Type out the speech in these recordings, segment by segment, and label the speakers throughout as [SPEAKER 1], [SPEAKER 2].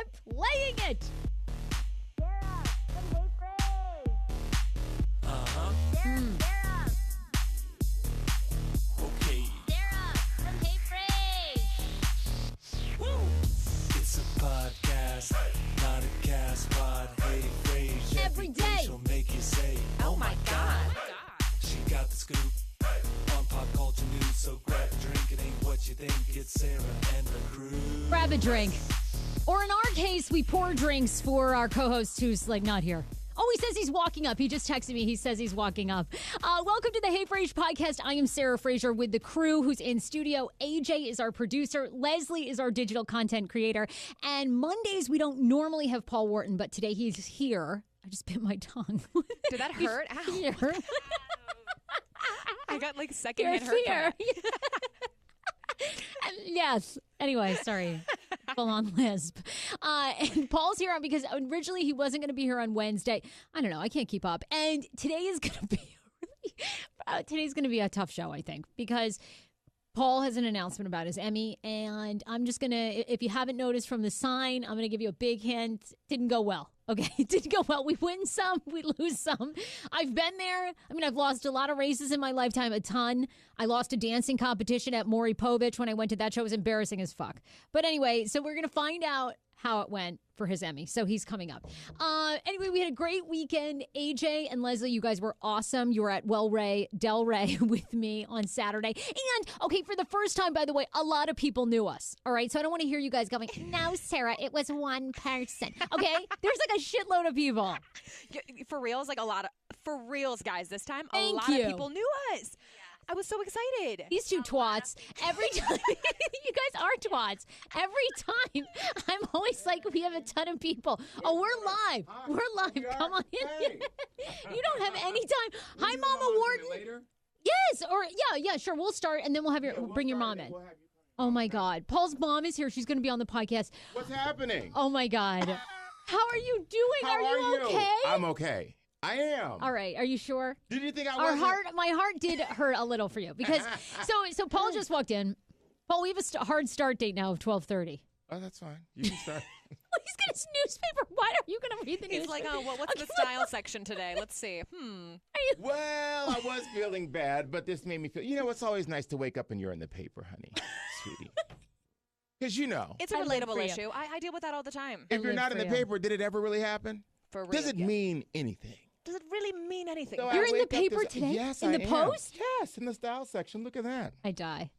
[SPEAKER 1] I'm playing it.
[SPEAKER 2] Sarah from Hey Frase. Sarah.
[SPEAKER 3] Okay.
[SPEAKER 2] Sarah from Hey Frase.
[SPEAKER 3] It's a podcast, not a cast pod. Hey, Frase.
[SPEAKER 1] Every day.
[SPEAKER 3] She'll make you say, oh my God. She got the scoop on pop culture news. So grab a drink. It ain't what you think. It's Sarah and the crew.
[SPEAKER 1] Grab a drink. Or in our case, we pour drinks for our co-host who's not here. Oh, he says he's walking up. He just texted me. He says he's walking up. Welcome to the Hey Frase podcast. I am Sarah Fraser with the crew who's in studio. AJ is our producer. Leslie is our digital content creator. And Mondays, we don't normally have Paul Wharton, but today he's here. I just bit my tongue.
[SPEAKER 4] Did that hurt? Ow.
[SPEAKER 1] Here.
[SPEAKER 4] I got secondhand hurt from it.
[SPEAKER 1] Yes. Anyway, sorry. Full on lisp. And Paul's here because originally he wasn't going to be here on Wednesday. I don't know. I can't keep up. And today is going to be today's going to be a tough show, I think, because Paul has an announcement about his Emmy, and I'm just going to, if you haven't noticed from the sign, I'm going to give you a big hint. Didn't go well. Okay, it didn't go well. We win some, we lose some. I've been there. I mean, I've lost a lot of races in my lifetime, a ton. I lost a dancing competition at Maury Povich when I went to that show. It was embarrassing as fuck. But anyway, so we're going to find out how it went for his Emmy. So he's coming up. Anyway, we had a great weekend. AJ and Leslie, you guys were awesome. You were at Del Rey with me on Saturday. And, okay, for the first time, by the way, a lot of people knew us. All right, so I don't want to hear you guys going, no, Sarah, it was one person. Okay, there's a shitload of people.
[SPEAKER 4] For reals, for reals, guys, this time,
[SPEAKER 1] Thank
[SPEAKER 4] a lot
[SPEAKER 1] you.
[SPEAKER 4] of people knew us. I was so excited.
[SPEAKER 1] These two twats, every time, you guys are twats. Every time, I'm always like, we have a ton of people. Oh, we're live. We're live. Come on in.
[SPEAKER 5] Hey.
[SPEAKER 1] You don't have any time. Hi, Mama Wharton.
[SPEAKER 5] Later?
[SPEAKER 1] Yes, or yeah, sure. We'll start, and then we'll have bring your mom in. Oh, my God. Paul's mom is here. She's going to be on the podcast.
[SPEAKER 5] What's happening?
[SPEAKER 1] Oh, my God. How are you doing?
[SPEAKER 5] How
[SPEAKER 1] are you okay?
[SPEAKER 5] I'm okay. I am.
[SPEAKER 1] All right. Are you sure?
[SPEAKER 5] Did you think I
[SPEAKER 1] Our
[SPEAKER 5] was?
[SPEAKER 1] my heart did hurt a little for you because so Paul just walked in. Paul, we have a hard start date now of 12:30.
[SPEAKER 5] Oh, that's fine. You can start.
[SPEAKER 1] He's got his newspaper. Why are you going to read the
[SPEAKER 4] He's
[SPEAKER 1] newspaper?
[SPEAKER 4] like, what's the style section today? Let's see.
[SPEAKER 5] Well, I was feeling bad, but this made me feel. You know, it's always nice to wake up and you're in the paper, honey, sweetie. Because
[SPEAKER 4] It's a
[SPEAKER 1] I live for
[SPEAKER 4] relatable
[SPEAKER 1] you.
[SPEAKER 4] issue. I deal with that all the time.
[SPEAKER 5] if you're
[SPEAKER 1] live
[SPEAKER 5] not in
[SPEAKER 1] for
[SPEAKER 5] the
[SPEAKER 1] you.
[SPEAKER 5] paper, did it ever really happen?
[SPEAKER 4] For real.
[SPEAKER 5] Does it
[SPEAKER 4] yeah.
[SPEAKER 5] mean anything?
[SPEAKER 4] Does it really mean anything?
[SPEAKER 5] So
[SPEAKER 1] You're
[SPEAKER 5] I
[SPEAKER 1] in the
[SPEAKER 5] wake up
[SPEAKER 1] paper today?
[SPEAKER 5] Yes,
[SPEAKER 1] In
[SPEAKER 5] I
[SPEAKER 1] the
[SPEAKER 5] am.
[SPEAKER 1] Post?
[SPEAKER 5] Yes, in the style section. Look at that.
[SPEAKER 1] I die.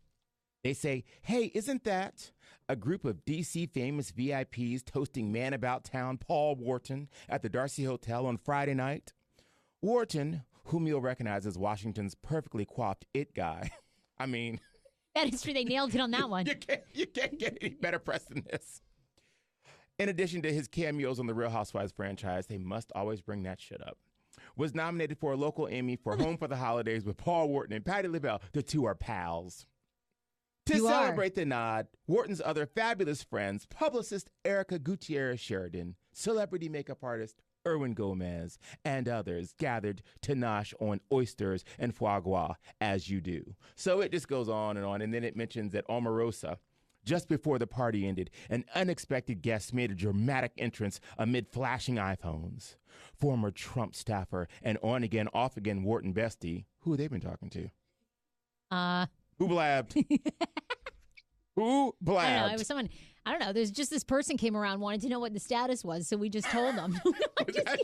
[SPEAKER 5] They say, hey, isn't that a group of D.C. famous VIPs toasting man about town Paul Wharton at the Darcy Hotel on Friday night? Wharton, whom you'll recognize as Washington's perfectly coiffed it guy. I mean,
[SPEAKER 1] That is true. They nailed it on that one.
[SPEAKER 5] you can't get any better press than this. In addition to his cameos on the Real Housewives franchise, they must always bring that shit up. Was nominated for a local Emmy for Home for the Holidays with Paul Wharton and Patti LaBelle. The two are pals. To
[SPEAKER 1] You are.
[SPEAKER 5] celebrate the nod, Wharton's other fabulous friends, publicist Erica Gutierrez Sheridan, celebrity makeup artist Erwin Gomez, and others gathered to nosh on oysters and foie gras, as you do. So it just goes on, and then it mentions that Omarosa, just before the party ended, an unexpected guest made a dramatic entrance amid flashing iPhones. Former Trump staffer and on-again, off-again Wharton bestie, who have they been talking to? Who blabbed? Who blabbed?
[SPEAKER 1] I don't know. It was someone. I don't know. There's just this person came around, wanted to know what the status was, so we just told them. I'm kidding.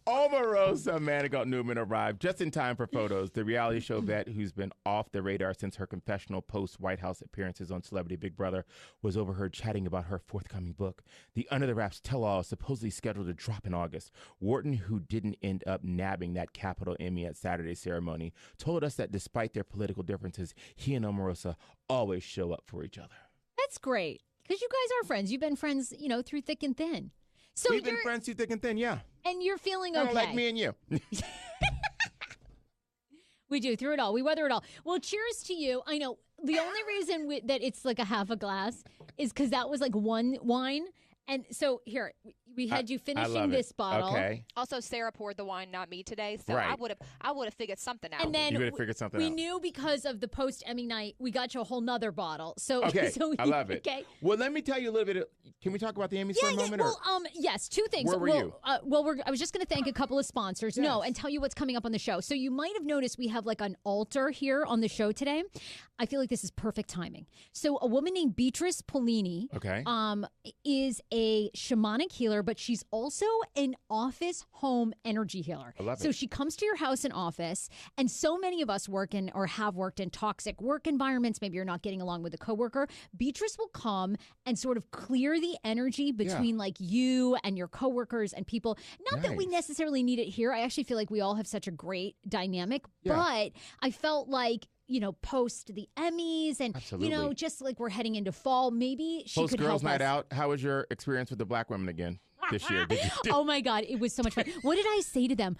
[SPEAKER 5] Omarosa Manigault Newman arrived just in time for photos. The reality show vet, who's been off the radar since her confessional post-White House appearances on Celebrity Big Brother, was overheard chatting about her forthcoming book. The Under the Wraps tell-all is supposedly scheduled to drop in August. Wharton, who didn't end up nabbing that Capitol Emmy at Saturday's ceremony, told us that despite their political differences, he and Omarosa always show up for each other.
[SPEAKER 1] That's great because you guys are friends. You've been friends, through thick and thin. So
[SPEAKER 5] We've been
[SPEAKER 1] you're
[SPEAKER 5] friends through thick and thin, yeah.
[SPEAKER 1] and you're feeling
[SPEAKER 5] Kind
[SPEAKER 1] okay.
[SPEAKER 5] of like me and you.
[SPEAKER 1] We do through it all. We weather it all. Well, cheers to you. I know the only reason that it's like a half a glass is because that was like one wine. And so here, we had you
[SPEAKER 5] I
[SPEAKER 1] finishing
[SPEAKER 5] love
[SPEAKER 1] this
[SPEAKER 5] it.
[SPEAKER 1] bottle.
[SPEAKER 5] Okay.
[SPEAKER 4] Also, Sarah poured the wine, not me today, so
[SPEAKER 5] Right.
[SPEAKER 4] I would have figured something out.
[SPEAKER 1] And then
[SPEAKER 5] You would have figured something
[SPEAKER 1] we
[SPEAKER 5] out.
[SPEAKER 1] knew because of the post Emmy night, we got you a whole nother bottle. So
[SPEAKER 5] Okay,
[SPEAKER 1] so
[SPEAKER 5] I love it.
[SPEAKER 1] Okay.
[SPEAKER 5] Well, let me tell you a little bit. Can we talk about the Emmys for a moment?
[SPEAKER 1] Well, yes, two things.
[SPEAKER 5] Where were you?
[SPEAKER 1] I was just going to thank a couple of sponsors. No, and tell you what's coming up on the show. So you might have noticed we have like an altar here on the show today. I feel like this is perfect timing. So a woman named Beatrice Polini,
[SPEAKER 5] Okay.
[SPEAKER 1] is a shamanic healer, but she's also an office home energy healer.
[SPEAKER 5] I love
[SPEAKER 1] so
[SPEAKER 5] it.
[SPEAKER 1] she comes to your house and office, and so many of us work in or have worked in toxic work environments. Maybe you're not getting along with a coworker. Beatrice will come and sort of clear the energy between like you and your coworkers and people. Not that we
[SPEAKER 5] Nice.
[SPEAKER 1] necessarily need it here. I actually feel like we all have such a great dynamic,
[SPEAKER 5] Yeah.
[SPEAKER 1] but I felt like, post the Emmys and,
[SPEAKER 5] Absolutely.
[SPEAKER 1] just like we're heading into fall, maybe she
[SPEAKER 5] Post
[SPEAKER 1] could
[SPEAKER 5] Girls
[SPEAKER 1] help
[SPEAKER 5] Night
[SPEAKER 1] us.
[SPEAKER 5] Out. How was your experience with the black women again this year?
[SPEAKER 1] Oh my God, it was so much fun. What did I say to them?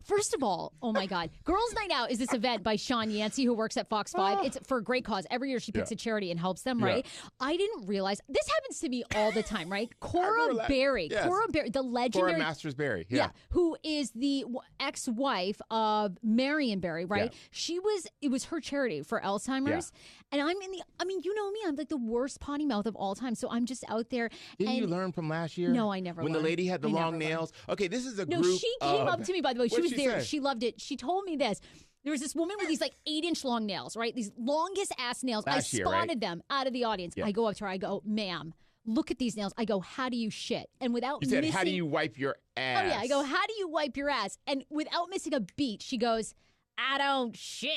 [SPEAKER 1] First of all, oh my God. Girls Night Out is this event by Sean Yancey, who works at Fox 5. It's for a great cause. Every year she picks a charity and helps them, right? I didn't realize, this happens to me all the time, right? Cora Berry,
[SPEAKER 5] Yes.
[SPEAKER 1] the legendary.
[SPEAKER 5] Cora Masters Berry.
[SPEAKER 1] Yeah, who is the ex-wife of Marion Barry, right?
[SPEAKER 5] Yeah.
[SPEAKER 1] It was her charity for Alzheimer's. And you know me, I'm like the worst potty mouth of all time. So I'm just out there.
[SPEAKER 5] Didn't
[SPEAKER 1] and
[SPEAKER 5] you learn from last year?
[SPEAKER 1] No, I never
[SPEAKER 5] When
[SPEAKER 1] learned.
[SPEAKER 5] the lady had the
[SPEAKER 1] I
[SPEAKER 5] long
[SPEAKER 1] never learned.
[SPEAKER 5] nails. Okay, this is a
[SPEAKER 1] No,
[SPEAKER 5] group
[SPEAKER 1] she came
[SPEAKER 5] of-
[SPEAKER 1] up to me, by the way. She
[SPEAKER 5] What'd
[SPEAKER 1] was
[SPEAKER 5] she
[SPEAKER 1] there.
[SPEAKER 5] say?
[SPEAKER 1] She loved it. She told me this. There was this woman with these like 8-inch long nails, right? These longest ass nails.
[SPEAKER 5] Last
[SPEAKER 1] I
[SPEAKER 5] year,
[SPEAKER 1] spotted
[SPEAKER 5] right?
[SPEAKER 1] them out of the audience.
[SPEAKER 5] Yeah.
[SPEAKER 1] I go up to her. I go, ma'am, look at these nails. I go, how do you shit? And without
[SPEAKER 5] You said,
[SPEAKER 1] missing,
[SPEAKER 5] how do you wipe your ass?
[SPEAKER 1] Oh yeah, I go, how do you wipe your ass? And without missing a beat, she goes, I don't shit.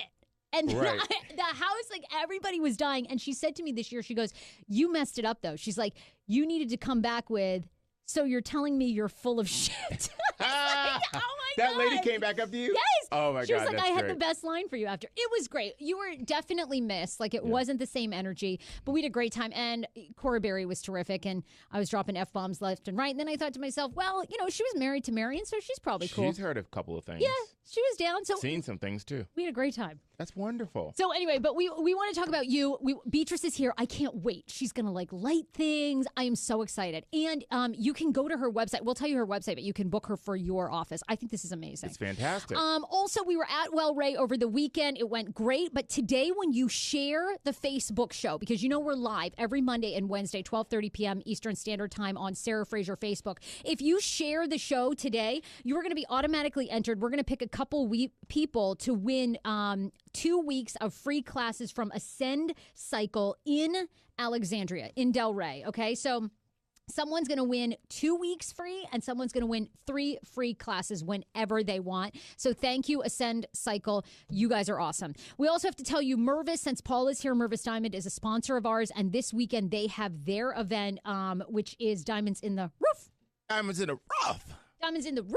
[SPEAKER 1] And
[SPEAKER 5] Right.
[SPEAKER 1] the house, like everybody was dying. And she said to me this year, she goes, you messed it up though. She's like, you needed to come back with, so you're telling me you're full of shit. I was like, oh my
[SPEAKER 5] That
[SPEAKER 1] God.
[SPEAKER 5] lady came back up to you?
[SPEAKER 1] Yes.
[SPEAKER 5] Oh my
[SPEAKER 1] She was
[SPEAKER 5] God,
[SPEAKER 1] like,
[SPEAKER 5] that's
[SPEAKER 1] I had
[SPEAKER 5] great.
[SPEAKER 1] the best line for you after. It was great. You were definitely missed. Like, it wasn't the same energy, but we had a great time. And Cora Berry was terrific. And I was dropping F-bombs left and right. And then I thought to myself, well, she was married to Marion, so she's probably cool.
[SPEAKER 5] She's heard a couple of things.
[SPEAKER 1] Yeah, she was down. So
[SPEAKER 5] Seen some things too.
[SPEAKER 1] we had a great time.
[SPEAKER 5] That's wonderful.
[SPEAKER 1] So anyway, but we want to talk about you. Beatrice is here. I can't wait. She's going to light things. I am so excited. And you can go to her website. We'll tell you her website, but you can book her for your office. I think this is amazing.
[SPEAKER 5] It's fantastic.
[SPEAKER 1] Also, we were at Well Ray over the weekend. It went great. But today, when you share the Facebook show, because we're live every Monday and Wednesday, 12:30 p.m. Eastern Standard Time on Sarah Fraser Facebook. If you share the show today, you are going to be automatically entered. We're going to pick a couple people to win 2 weeks of free classes from Ascend Cycle in Alexandria, in Delray. Okay, so someone's going to win 2 weeks free and someone's going to win 3 free classes whenever they want. So thank you, Ascend Cycle. You guys are awesome. We also have to tell you, Mervis, since Paul is here, Mervis Diamond is a sponsor of ours. And this weekend they have their event, which is Diamonds in the Roof.
[SPEAKER 5] Diamonds in the rough.
[SPEAKER 1] Diamonds in the Roof.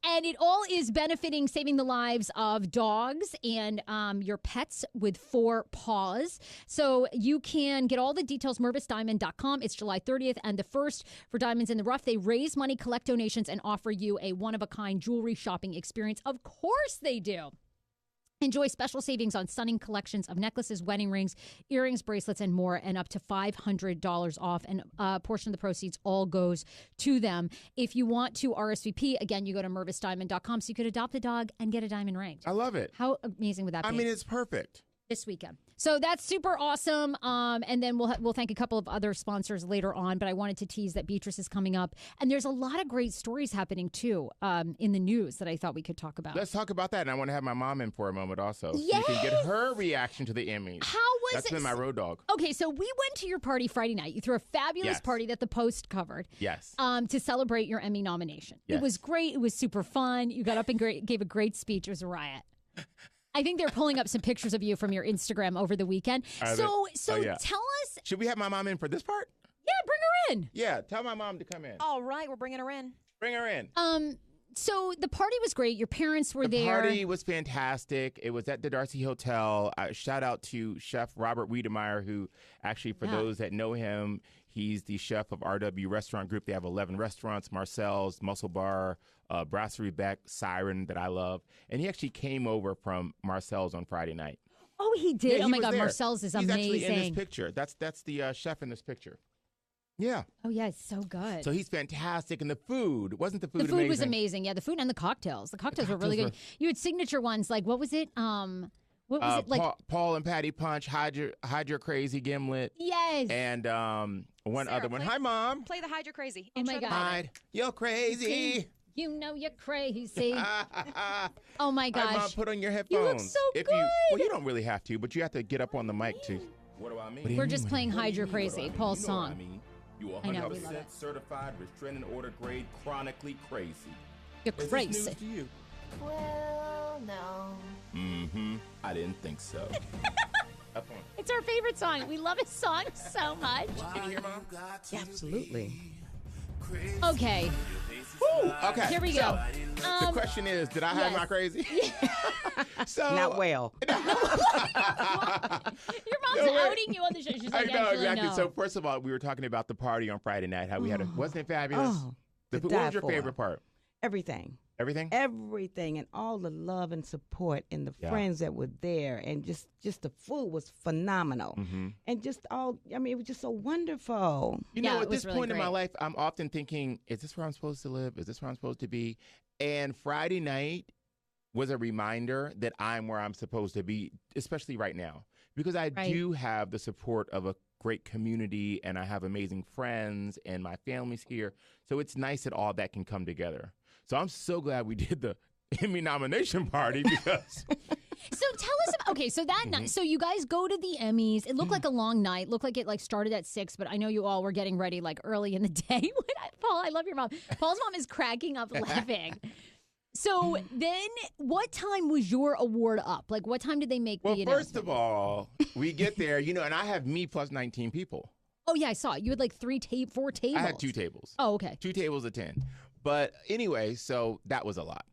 [SPEAKER 1] And it all is benefiting saving the lives of dogs and your pets with 4 paws. So you can get all the details, mervisdiamond.com. It's July 30th and the 1st for Diamonds in the Rough. They raise money, collect donations, and offer you a one-of-a-kind jewelry shopping experience. Of course they do. Enjoy special savings on stunning collections of necklaces, wedding rings, earrings, bracelets, and more, and up to $500 off. And a portion of the proceeds all goes to them. If you want to RSVP, again, you go to mervisdiamond.com so you could adopt a dog and get a diamond ring.
[SPEAKER 5] I love it.
[SPEAKER 1] How amazing would that be?
[SPEAKER 5] I mean, it's perfect.
[SPEAKER 1] This weekend. So that's super awesome. And then we'll thank a couple of other sponsors later on. But I wanted to tease that Beatrice is coming up. And there's a lot of great stories happening, too, in the news that I thought we could talk about.
[SPEAKER 5] Let's talk about that. And I want to have my mom in for a moment also. So you
[SPEAKER 1] Yes!
[SPEAKER 5] can get her reaction to the Emmys.
[SPEAKER 1] How was
[SPEAKER 5] That's
[SPEAKER 1] it?
[SPEAKER 5] been my road dog.
[SPEAKER 1] Okay, so we went to your party Friday night. You threw a fabulous
[SPEAKER 5] Yes.
[SPEAKER 1] party that the Post covered.
[SPEAKER 5] Yes.
[SPEAKER 1] To celebrate your Emmy nomination.
[SPEAKER 5] Yes.
[SPEAKER 1] It was great. It was super fun. You got up and gave a great speech. It was a riot. I think they're pulling up some pictures of you from your Instagram over the weekend.
[SPEAKER 5] Are
[SPEAKER 1] So
[SPEAKER 5] they? Oh, yeah.
[SPEAKER 1] tell us.
[SPEAKER 5] Should we have my mom in for this part?
[SPEAKER 1] Yeah, bring her in.
[SPEAKER 5] Yeah, tell my mom to come in.
[SPEAKER 4] All right, we're bringing her in.
[SPEAKER 5] Bring her in.
[SPEAKER 1] So the party was great. Your parents were
[SPEAKER 5] The
[SPEAKER 1] there.
[SPEAKER 5] party was fantastic. It was at the Darcy Hotel. Shout out to Chef Robert Wiedemeyer, who actually, for those that know him, he's the chef of RW Restaurant Group. They have 11 restaurants, Marcel's, Muscle Bar, Brasserie Beck, Siren, that I love. And he actually came over from Marcel's on Friday night.
[SPEAKER 1] Oh, he did.
[SPEAKER 5] Yeah,
[SPEAKER 1] oh
[SPEAKER 5] he
[SPEAKER 1] my
[SPEAKER 5] was
[SPEAKER 1] God,
[SPEAKER 5] there.
[SPEAKER 1] Marcel's is
[SPEAKER 5] He's
[SPEAKER 1] amazing.
[SPEAKER 5] actually in this picture. That's the chef in this picture. Yeah.
[SPEAKER 1] Oh yeah, it's so good.
[SPEAKER 5] So he's fantastic. And the food, wasn't the food
[SPEAKER 1] the food
[SPEAKER 5] amazing?
[SPEAKER 1] was amazing. Yeah, the food and the cocktails. The cocktails were really good. You had signature ones like what was it? What was it like?
[SPEAKER 5] Paul and Patty Punch, Hydra Crazy Gimlet.
[SPEAKER 1] Yes.
[SPEAKER 5] And one
[SPEAKER 4] Sarah,
[SPEAKER 5] other one.
[SPEAKER 4] play-
[SPEAKER 5] Hi, Mom.
[SPEAKER 4] Play the Hydra Crazy.
[SPEAKER 1] Oh, my
[SPEAKER 4] Intro the
[SPEAKER 1] God.
[SPEAKER 4] moment.
[SPEAKER 5] Hide. You're crazy.
[SPEAKER 1] You know you're crazy. Oh my
[SPEAKER 5] Hi, Mom.
[SPEAKER 1] gosh.
[SPEAKER 5] Put on your headphones.
[SPEAKER 1] You look so
[SPEAKER 5] if
[SPEAKER 1] good.
[SPEAKER 5] Well, you don't really have to, but you have to get up on the mic to. What do I mean?
[SPEAKER 1] We're just playing Hydra Crazy, Paul's song.
[SPEAKER 5] I mean, you
[SPEAKER 1] I know,
[SPEAKER 5] 100%
[SPEAKER 1] we love it.
[SPEAKER 5] certified, restraining order grade, chronically crazy.
[SPEAKER 1] You're
[SPEAKER 5] Is this
[SPEAKER 1] crazy.
[SPEAKER 5] news to you?
[SPEAKER 2] Well, no.
[SPEAKER 5] Mm-hmm. I didn't think so. Up on.
[SPEAKER 1] It's our favorite song. We love his song so much.
[SPEAKER 5] Can you hear, Mom?
[SPEAKER 6] Absolutely.
[SPEAKER 1] Okay,
[SPEAKER 5] Woo! Okay.
[SPEAKER 1] here we
[SPEAKER 5] So,
[SPEAKER 1] go.
[SPEAKER 5] the question is, did I have
[SPEAKER 1] yes.
[SPEAKER 5] my crazy? So
[SPEAKER 6] Not well.
[SPEAKER 1] Your mom's
[SPEAKER 5] No, wait.
[SPEAKER 1] outing you on the show. She's
[SPEAKER 5] I
[SPEAKER 1] like,
[SPEAKER 5] know
[SPEAKER 1] actually,
[SPEAKER 5] exactly.
[SPEAKER 1] no.
[SPEAKER 5] So first of all, we were talking about the party on Friday night. How we had wasn't it fabulous?
[SPEAKER 6] Oh,
[SPEAKER 5] The
[SPEAKER 6] to
[SPEAKER 5] food-
[SPEAKER 6] die
[SPEAKER 5] what was your
[SPEAKER 6] for.
[SPEAKER 5] favorite part?
[SPEAKER 6] Everything.
[SPEAKER 5] Everything.
[SPEAKER 6] Everything and all the love and support and the
[SPEAKER 5] Yeah.
[SPEAKER 6] friends that were there and just the food was phenomenal.
[SPEAKER 5] Mm-hmm.
[SPEAKER 6] And just all, I mean, it was just so wonderful.
[SPEAKER 5] You
[SPEAKER 1] Yeah,
[SPEAKER 5] know,
[SPEAKER 1] it
[SPEAKER 5] at
[SPEAKER 1] was
[SPEAKER 5] this
[SPEAKER 1] really
[SPEAKER 5] point in my
[SPEAKER 1] great.
[SPEAKER 5] life, I'm often thinking, is this where I'm supposed to live? Is this where I'm supposed to be? And Friday night was a reminder that I'm where I'm supposed to be, especially right now, because I
[SPEAKER 1] Right.
[SPEAKER 5] do have the support of a great community and I have amazing friends and my family's here. So it's nice that all that can come together. So I'm so glad we did the Emmy nomination party because
[SPEAKER 1] So tell us about, okay, so that night, so you guys go to the Emmys. It looked like a long night. Looked like it like started at 6, but I know you all were getting ready like early in the day. Paul, I love your mom. Paul's mom is cracking up laughing. So then what time was your award up? Like what time did they make
[SPEAKER 5] well,
[SPEAKER 1] the
[SPEAKER 5] first
[SPEAKER 1] announcement?
[SPEAKER 5] of all, we get there, you know, and I have me plus 19 people.
[SPEAKER 1] Oh yeah, I saw it. You had like 4 tables.
[SPEAKER 5] I had 2 tables.
[SPEAKER 1] Oh, okay.
[SPEAKER 5] 2 tables of 10. But anyway, so that was a lot.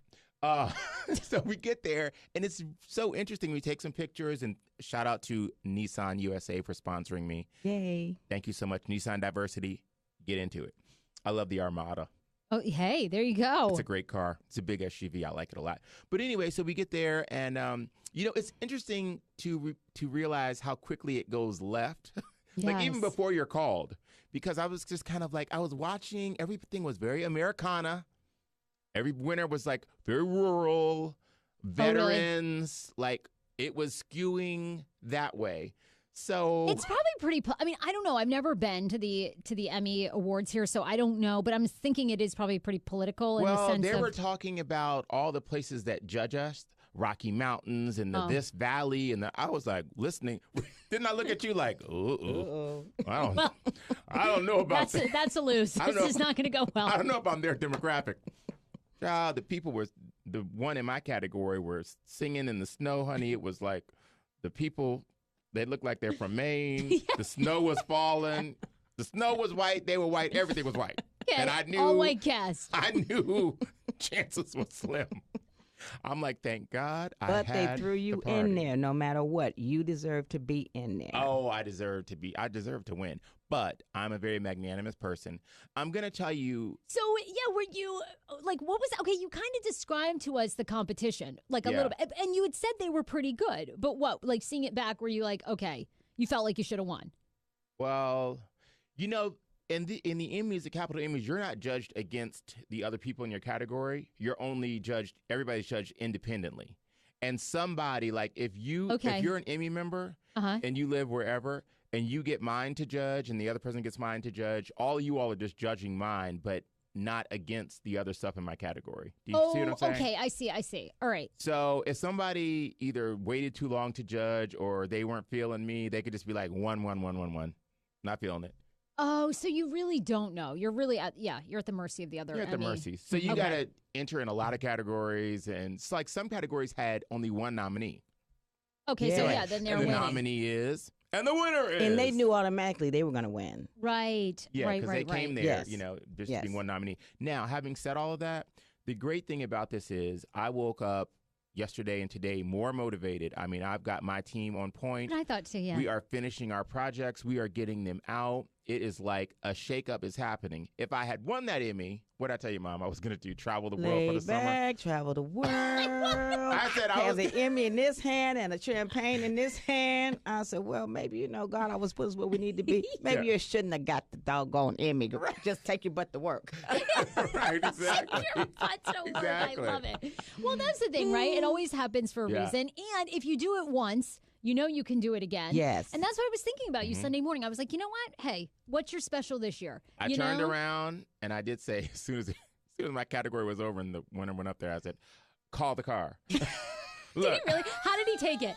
[SPEAKER 5] So we get there, and it's so interesting. We take some pictures, and shout out to Nissan USA for sponsoring me.
[SPEAKER 6] Yay.
[SPEAKER 5] Thank you so much, Nissan Diversity. Get into it. I love the Armada.
[SPEAKER 1] Oh, hey, there you go.
[SPEAKER 5] It's a great car. It's a big SUV. I like it a lot. But anyway, so we get there, and you know, it's interesting to realize how quickly it goes left. Like even
[SPEAKER 1] Yes.
[SPEAKER 5] before you're called, because I was just kind of like I was watching. Everything was very Americana. Every winner was like very rural, veterans. Like it was skewing that way. So
[SPEAKER 1] It's probably pretty. I mean, I don't know. I've never been to the Emmy Awards here, so I don't know. But I'm thinking it is probably pretty political in the
[SPEAKER 5] well,
[SPEAKER 1] sense
[SPEAKER 5] they
[SPEAKER 1] of.
[SPEAKER 5] were talking about all the places that judge us, Rocky Mountains and the
[SPEAKER 1] Oh.
[SPEAKER 5] this valley, and I was like listening. Didn't I look at you like,
[SPEAKER 6] Uh-oh.
[SPEAKER 5] I don't know about
[SPEAKER 1] that's
[SPEAKER 5] that.
[SPEAKER 1] that's a lose.
[SPEAKER 5] I don't
[SPEAKER 1] This
[SPEAKER 5] know.
[SPEAKER 1] is not going to go well.
[SPEAKER 5] I don't know about their demographic. Child, the people were the one in my category were singing in the snow, honey. It was like the people. They looked like they're from Maine. The snow was falling. The snow was white. They were white. Everything was white.
[SPEAKER 1] Okay,
[SPEAKER 5] And I knew.
[SPEAKER 1] all white cast.
[SPEAKER 5] I knew chances were slim. I'm like, thank God I
[SPEAKER 6] But they
[SPEAKER 5] had
[SPEAKER 6] threw you
[SPEAKER 5] the party.
[SPEAKER 6] in there no matter what. You deserve to be in there.
[SPEAKER 5] Oh, I deserve to win. But I'm a very magnanimous person. I'm going to tell you,
[SPEAKER 1] So yeah, were you like what was okay? You kind of described to us the competition like a
[SPEAKER 5] Yeah.
[SPEAKER 1] little bit, and you had said they were pretty good. But what, like seeing it back, were you like, okay, you felt like you should have won?
[SPEAKER 5] well, you know, in the Emmys, the Capital Emmys, you're not judged against the other people in your category. You're only judged, everybody's judged independently. And somebody, like if
[SPEAKER 1] Okay.
[SPEAKER 5] you're an Emmy member
[SPEAKER 1] Uh-huh.
[SPEAKER 5] and you live wherever and you get mine to judge and the other person gets mine to judge, all you all are just judging mine, but not against the other stuff in my category. Do you see what I'm saying?
[SPEAKER 1] Okay, I see. All right.
[SPEAKER 5] So if somebody either waited too long to judge or they weren't feeling me, they could just be like 1, 1, 1, 1, 1. Not feeling it.
[SPEAKER 1] Oh, so you really don't know. You're really you're at the mercy of the other.
[SPEAKER 5] You're at the
[SPEAKER 1] Emmy.
[SPEAKER 5] mercy. So you
[SPEAKER 1] Okay.
[SPEAKER 5] got to enter in a lot of categories. And it's like some categories had only one nominee.
[SPEAKER 1] Okay, so
[SPEAKER 6] Yeah.
[SPEAKER 1] yeah, then they're
[SPEAKER 5] And the
[SPEAKER 1] winning.
[SPEAKER 5] nominee is, and the winner is.
[SPEAKER 6] And they knew automatically they were going to win.
[SPEAKER 1] Right.
[SPEAKER 5] Yeah,
[SPEAKER 1] right,
[SPEAKER 5] because
[SPEAKER 1] right,
[SPEAKER 5] they came
[SPEAKER 1] right.
[SPEAKER 5] there,
[SPEAKER 6] Yes.
[SPEAKER 5] you know, just
[SPEAKER 6] Yes.
[SPEAKER 5] being one nominee. Now, having said all of that, the great thing about this is I woke up yesterday and today more motivated. I mean, I've got my team on point.
[SPEAKER 1] I thought so. Yeah.
[SPEAKER 5] We are finishing our projects. We are getting them out. it is like a shakeup is happening. If I had won that Emmy, what did I tell you, Mom? I was going to do travel the world for the summer.
[SPEAKER 6] Back, travel the world.
[SPEAKER 5] I said I
[SPEAKER 6] has
[SPEAKER 5] was.
[SPEAKER 6] an Emmy in this hand and a champagne in this hand. I said, well, maybe, God, I was put us where we need to be. Maybe you shouldn't have got the doggone Emmy. Just take your butt to work.
[SPEAKER 5] Right, exactly.
[SPEAKER 1] Your butt to work.
[SPEAKER 5] Exactly.
[SPEAKER 1] I love it. Well, that's the thing, right? It always happens for a reason. And if you do it once, you know you can do it again.
[SPEAKER 6] Yes.
[SPEAKER 1] And that's what I was thinking about you Sunday morning. I was like, you know what? Hey, what's your special this year?
[SPEAKER 5] I turned around and I did say, as soon as my category was over and the winner went up there, I said, call the car.
[SPEAKER 1] Did he really? How did he take it?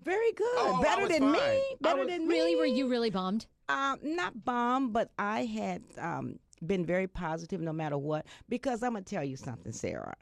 [SPEAKER 6] Very good.
[SPEAKER 5] Oh,
[SPEAKER 6] Better than me. Better than me.
[SPEAKER 1] Really? Were you really bummed?
[SPEAKER 6] Not bummed, but I had been very positive no matter what. Because I'm going to tell you something, Sarah.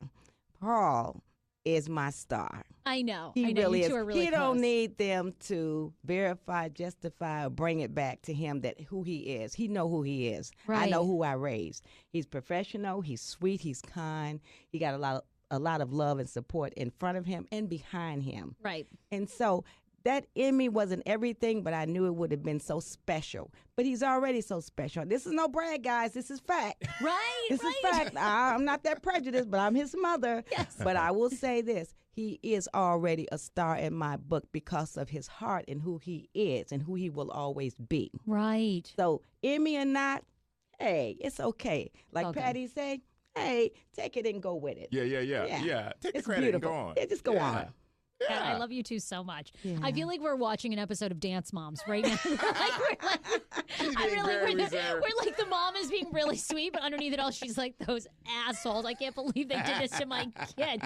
[SPEAKER 6] Paul is my star.
[SPEAKER 1] I know.
[SPEAKER 6] He
[SPEAKER 1] I know.
[SPEAKER 6] really
[SPEAKER 1] You
[SPEAKER 6] is.
[SPEAKER 1] two are really
[SPEAKER 6] he don't
[SPEAKER 1] close.
[SPEAKER 6] need them to verify, justify, or bring it back to him that who he is. He know who he is.
[SPEAKER 1] Right.
[SPEAKER 6] I know who I raised. He's professional. He's sweet. He's kind. He got a lot of love and support in front of him and behind him.
[SPEAKER 1] Right.
[SPEAKER 6] And so that Emmy wasn't everything, but I knew it would have been so special. But he's already so special. This is no brag, guys. This is fact.
[SPEAKER 1] Right.
[SPEAKER 6] This is fact. I'm not that prejudiced, but I'm his mother.
[SPEAKER 1] Yes.
[SPEAKER 6] But I will say this. He is already a star in my book because of his heart and who he is and who he will always be.
[SPEAKER 1] Right.
[SPEAKER 6] So Emmy or not, hey, it's okay. Like
[SPEAKER 1] Okay.
[SPEAKER 6] Patty say, hey, take it and go with it.
[SPEAKER 5] Yeah.
[SPEAKER 6] Yeah.
[SPEAKER 5] Take the
[SPEAKER 6] It's
[SPEAKER 5] credit
[SPEAKER 6] beautiful.
[SPEAKER 5] and go on.
[SPEAKER 6] Yeah, just go on.
[SPEAKER 1] God, I
[SPEAKER 5] Yeah.
[SPEAKER 1] love you two so much.
[SPEAKER 6] Yeah.
[SPEAKER 1] I feel like we're watching an episode of Dance Moms right now.
[SPEAKER 5] She's
[SPEAKER 1] I
[SPEAKER 5] being
[SPEAKER 1] feel like
[SPEAKER 5] very
[SPEAKER 1] we're
[SPEAKER 5] reserved.
[SPEAKER 1] like the mom is being really sweet, but underneath it all, she's like, those assholes. I can't believe they did this to my kid.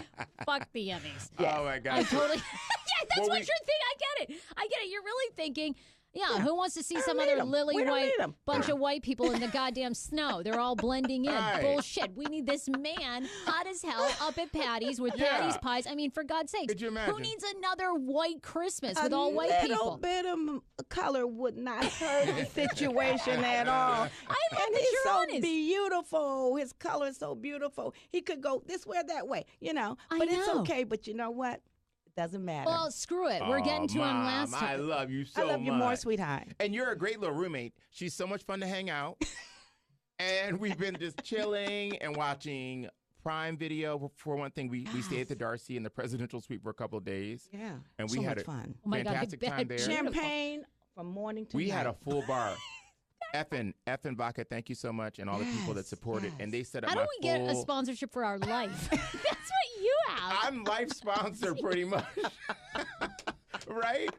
[SPEAKER 1] Fuck the Emmys.
[SPEAKER 5] Oh my
[SPEAKER 1] I
[SPEAKER 5] God.
[SPEAKER 1] totally. Yeah, that's
[SPEAKER 5] Well,
[SPEAKER 1] what
[SPEAKER 5] we-
[SPEAKER 1] you're thinking. I get it. You're really thinking. Yeah, who wants to see
[SPEAKER 6] I
[SPEAKER 1] some
[SPEAKER 6] don't
[SPEAKER 1] other
[SPEAKER 6] need 'em.
[SPEAKER 1] lily
[SPEAKER 6] We don't
[SPEAKER 1] white
[SPEAKER 6] need 'em.
[SPEAKER 1] bunch of white people in the goddamn snow? They're all blending in.
[SPEAKER 5] Right.
[SPEAKER 1] Bullshit. We need this man, hot as hell, up at Patty's with
[SPEAKER 5] Yeah.
[SPEAKER 1] Patty's pies. I mean, for God's sakes,
[SPEAKER 5] Could you imagine?
[SPEAKER 1] who needs another white Christmas with
[SPEAKER 6] a
[SPEAKER 1] all white
[SPEAKER 6] little
[SPEAKER 1] people?
[SPEAKER 6] bit of color would not hurt the situation at all.
[SPEAKER 1] love
[SPEAKER 6] And
[SPEAKER 1] that
[SPEAKER 6] he's
[SPEAKER 1] you're
[SPEAKER 6] so
[SPEAKER 1] honest.
[SPEAKER 6] beautiful. His color is so beautiful. He could go this way or that way,
[SPEAKER 1] I
[SPEAKER 6] But it's
[SPEAKER 1] know.
[SPEAKER 6] okay. But you know what? It doesn't matter.
[SPEAKER 1] Well, screw it. We're getting to him
[SPEAKER 5] Mom,
[SPEAKER 1] last
[SPEAKER 5] I
[SPEAKER 1] time.
[SPEAKER 5] love you so
[SPEAKER 6] I love
[SPEAKER 5] much.
[SPEAKER 6] you more, sweetheart.
[SPEAKER 5] And you're a great little roommate. She's so much fun to hang out. And we've been just chilling and watching Prime Video. For one thing, we stayed at the Darcy in the presidential suite for a couple of days.
[SPEAKER 6] Yeah.
[SPEAKER 5] And we
[SPEAKER 6] so
[SPEAKER 5] had
[SPEAKER 6] much
[SPEAKER 5] a
[SPEAKER 6] fun.
[SPEAKER 1] Oh my God, I
[SPEAKER 5] fantastic
[SPEAKER 1] bet.
[SPEAKER 5] time there.
[SPEAKER 6] Champagne from morning to
[SPEAKER 5] We
[SPEAKER 6] night.
[SPEAKER 5] had a full bar. Effin Vodka, thank you so much, and all the people that
[SPEAKER 6] Yes,
[SPEAKER 5] supported.
[SPEAKER 6] yes.
[SPEAKER 5] And they set up
[SPEAKER 1] How
[SPEAKER 5] my
[SPEAKER 1] do we get a
[SPEAKER 5] full-
[SPEAKER 1] sponsorship for our life? That's what you have.
[SPEAKER 5] I'm life sponsor pretty much. Right?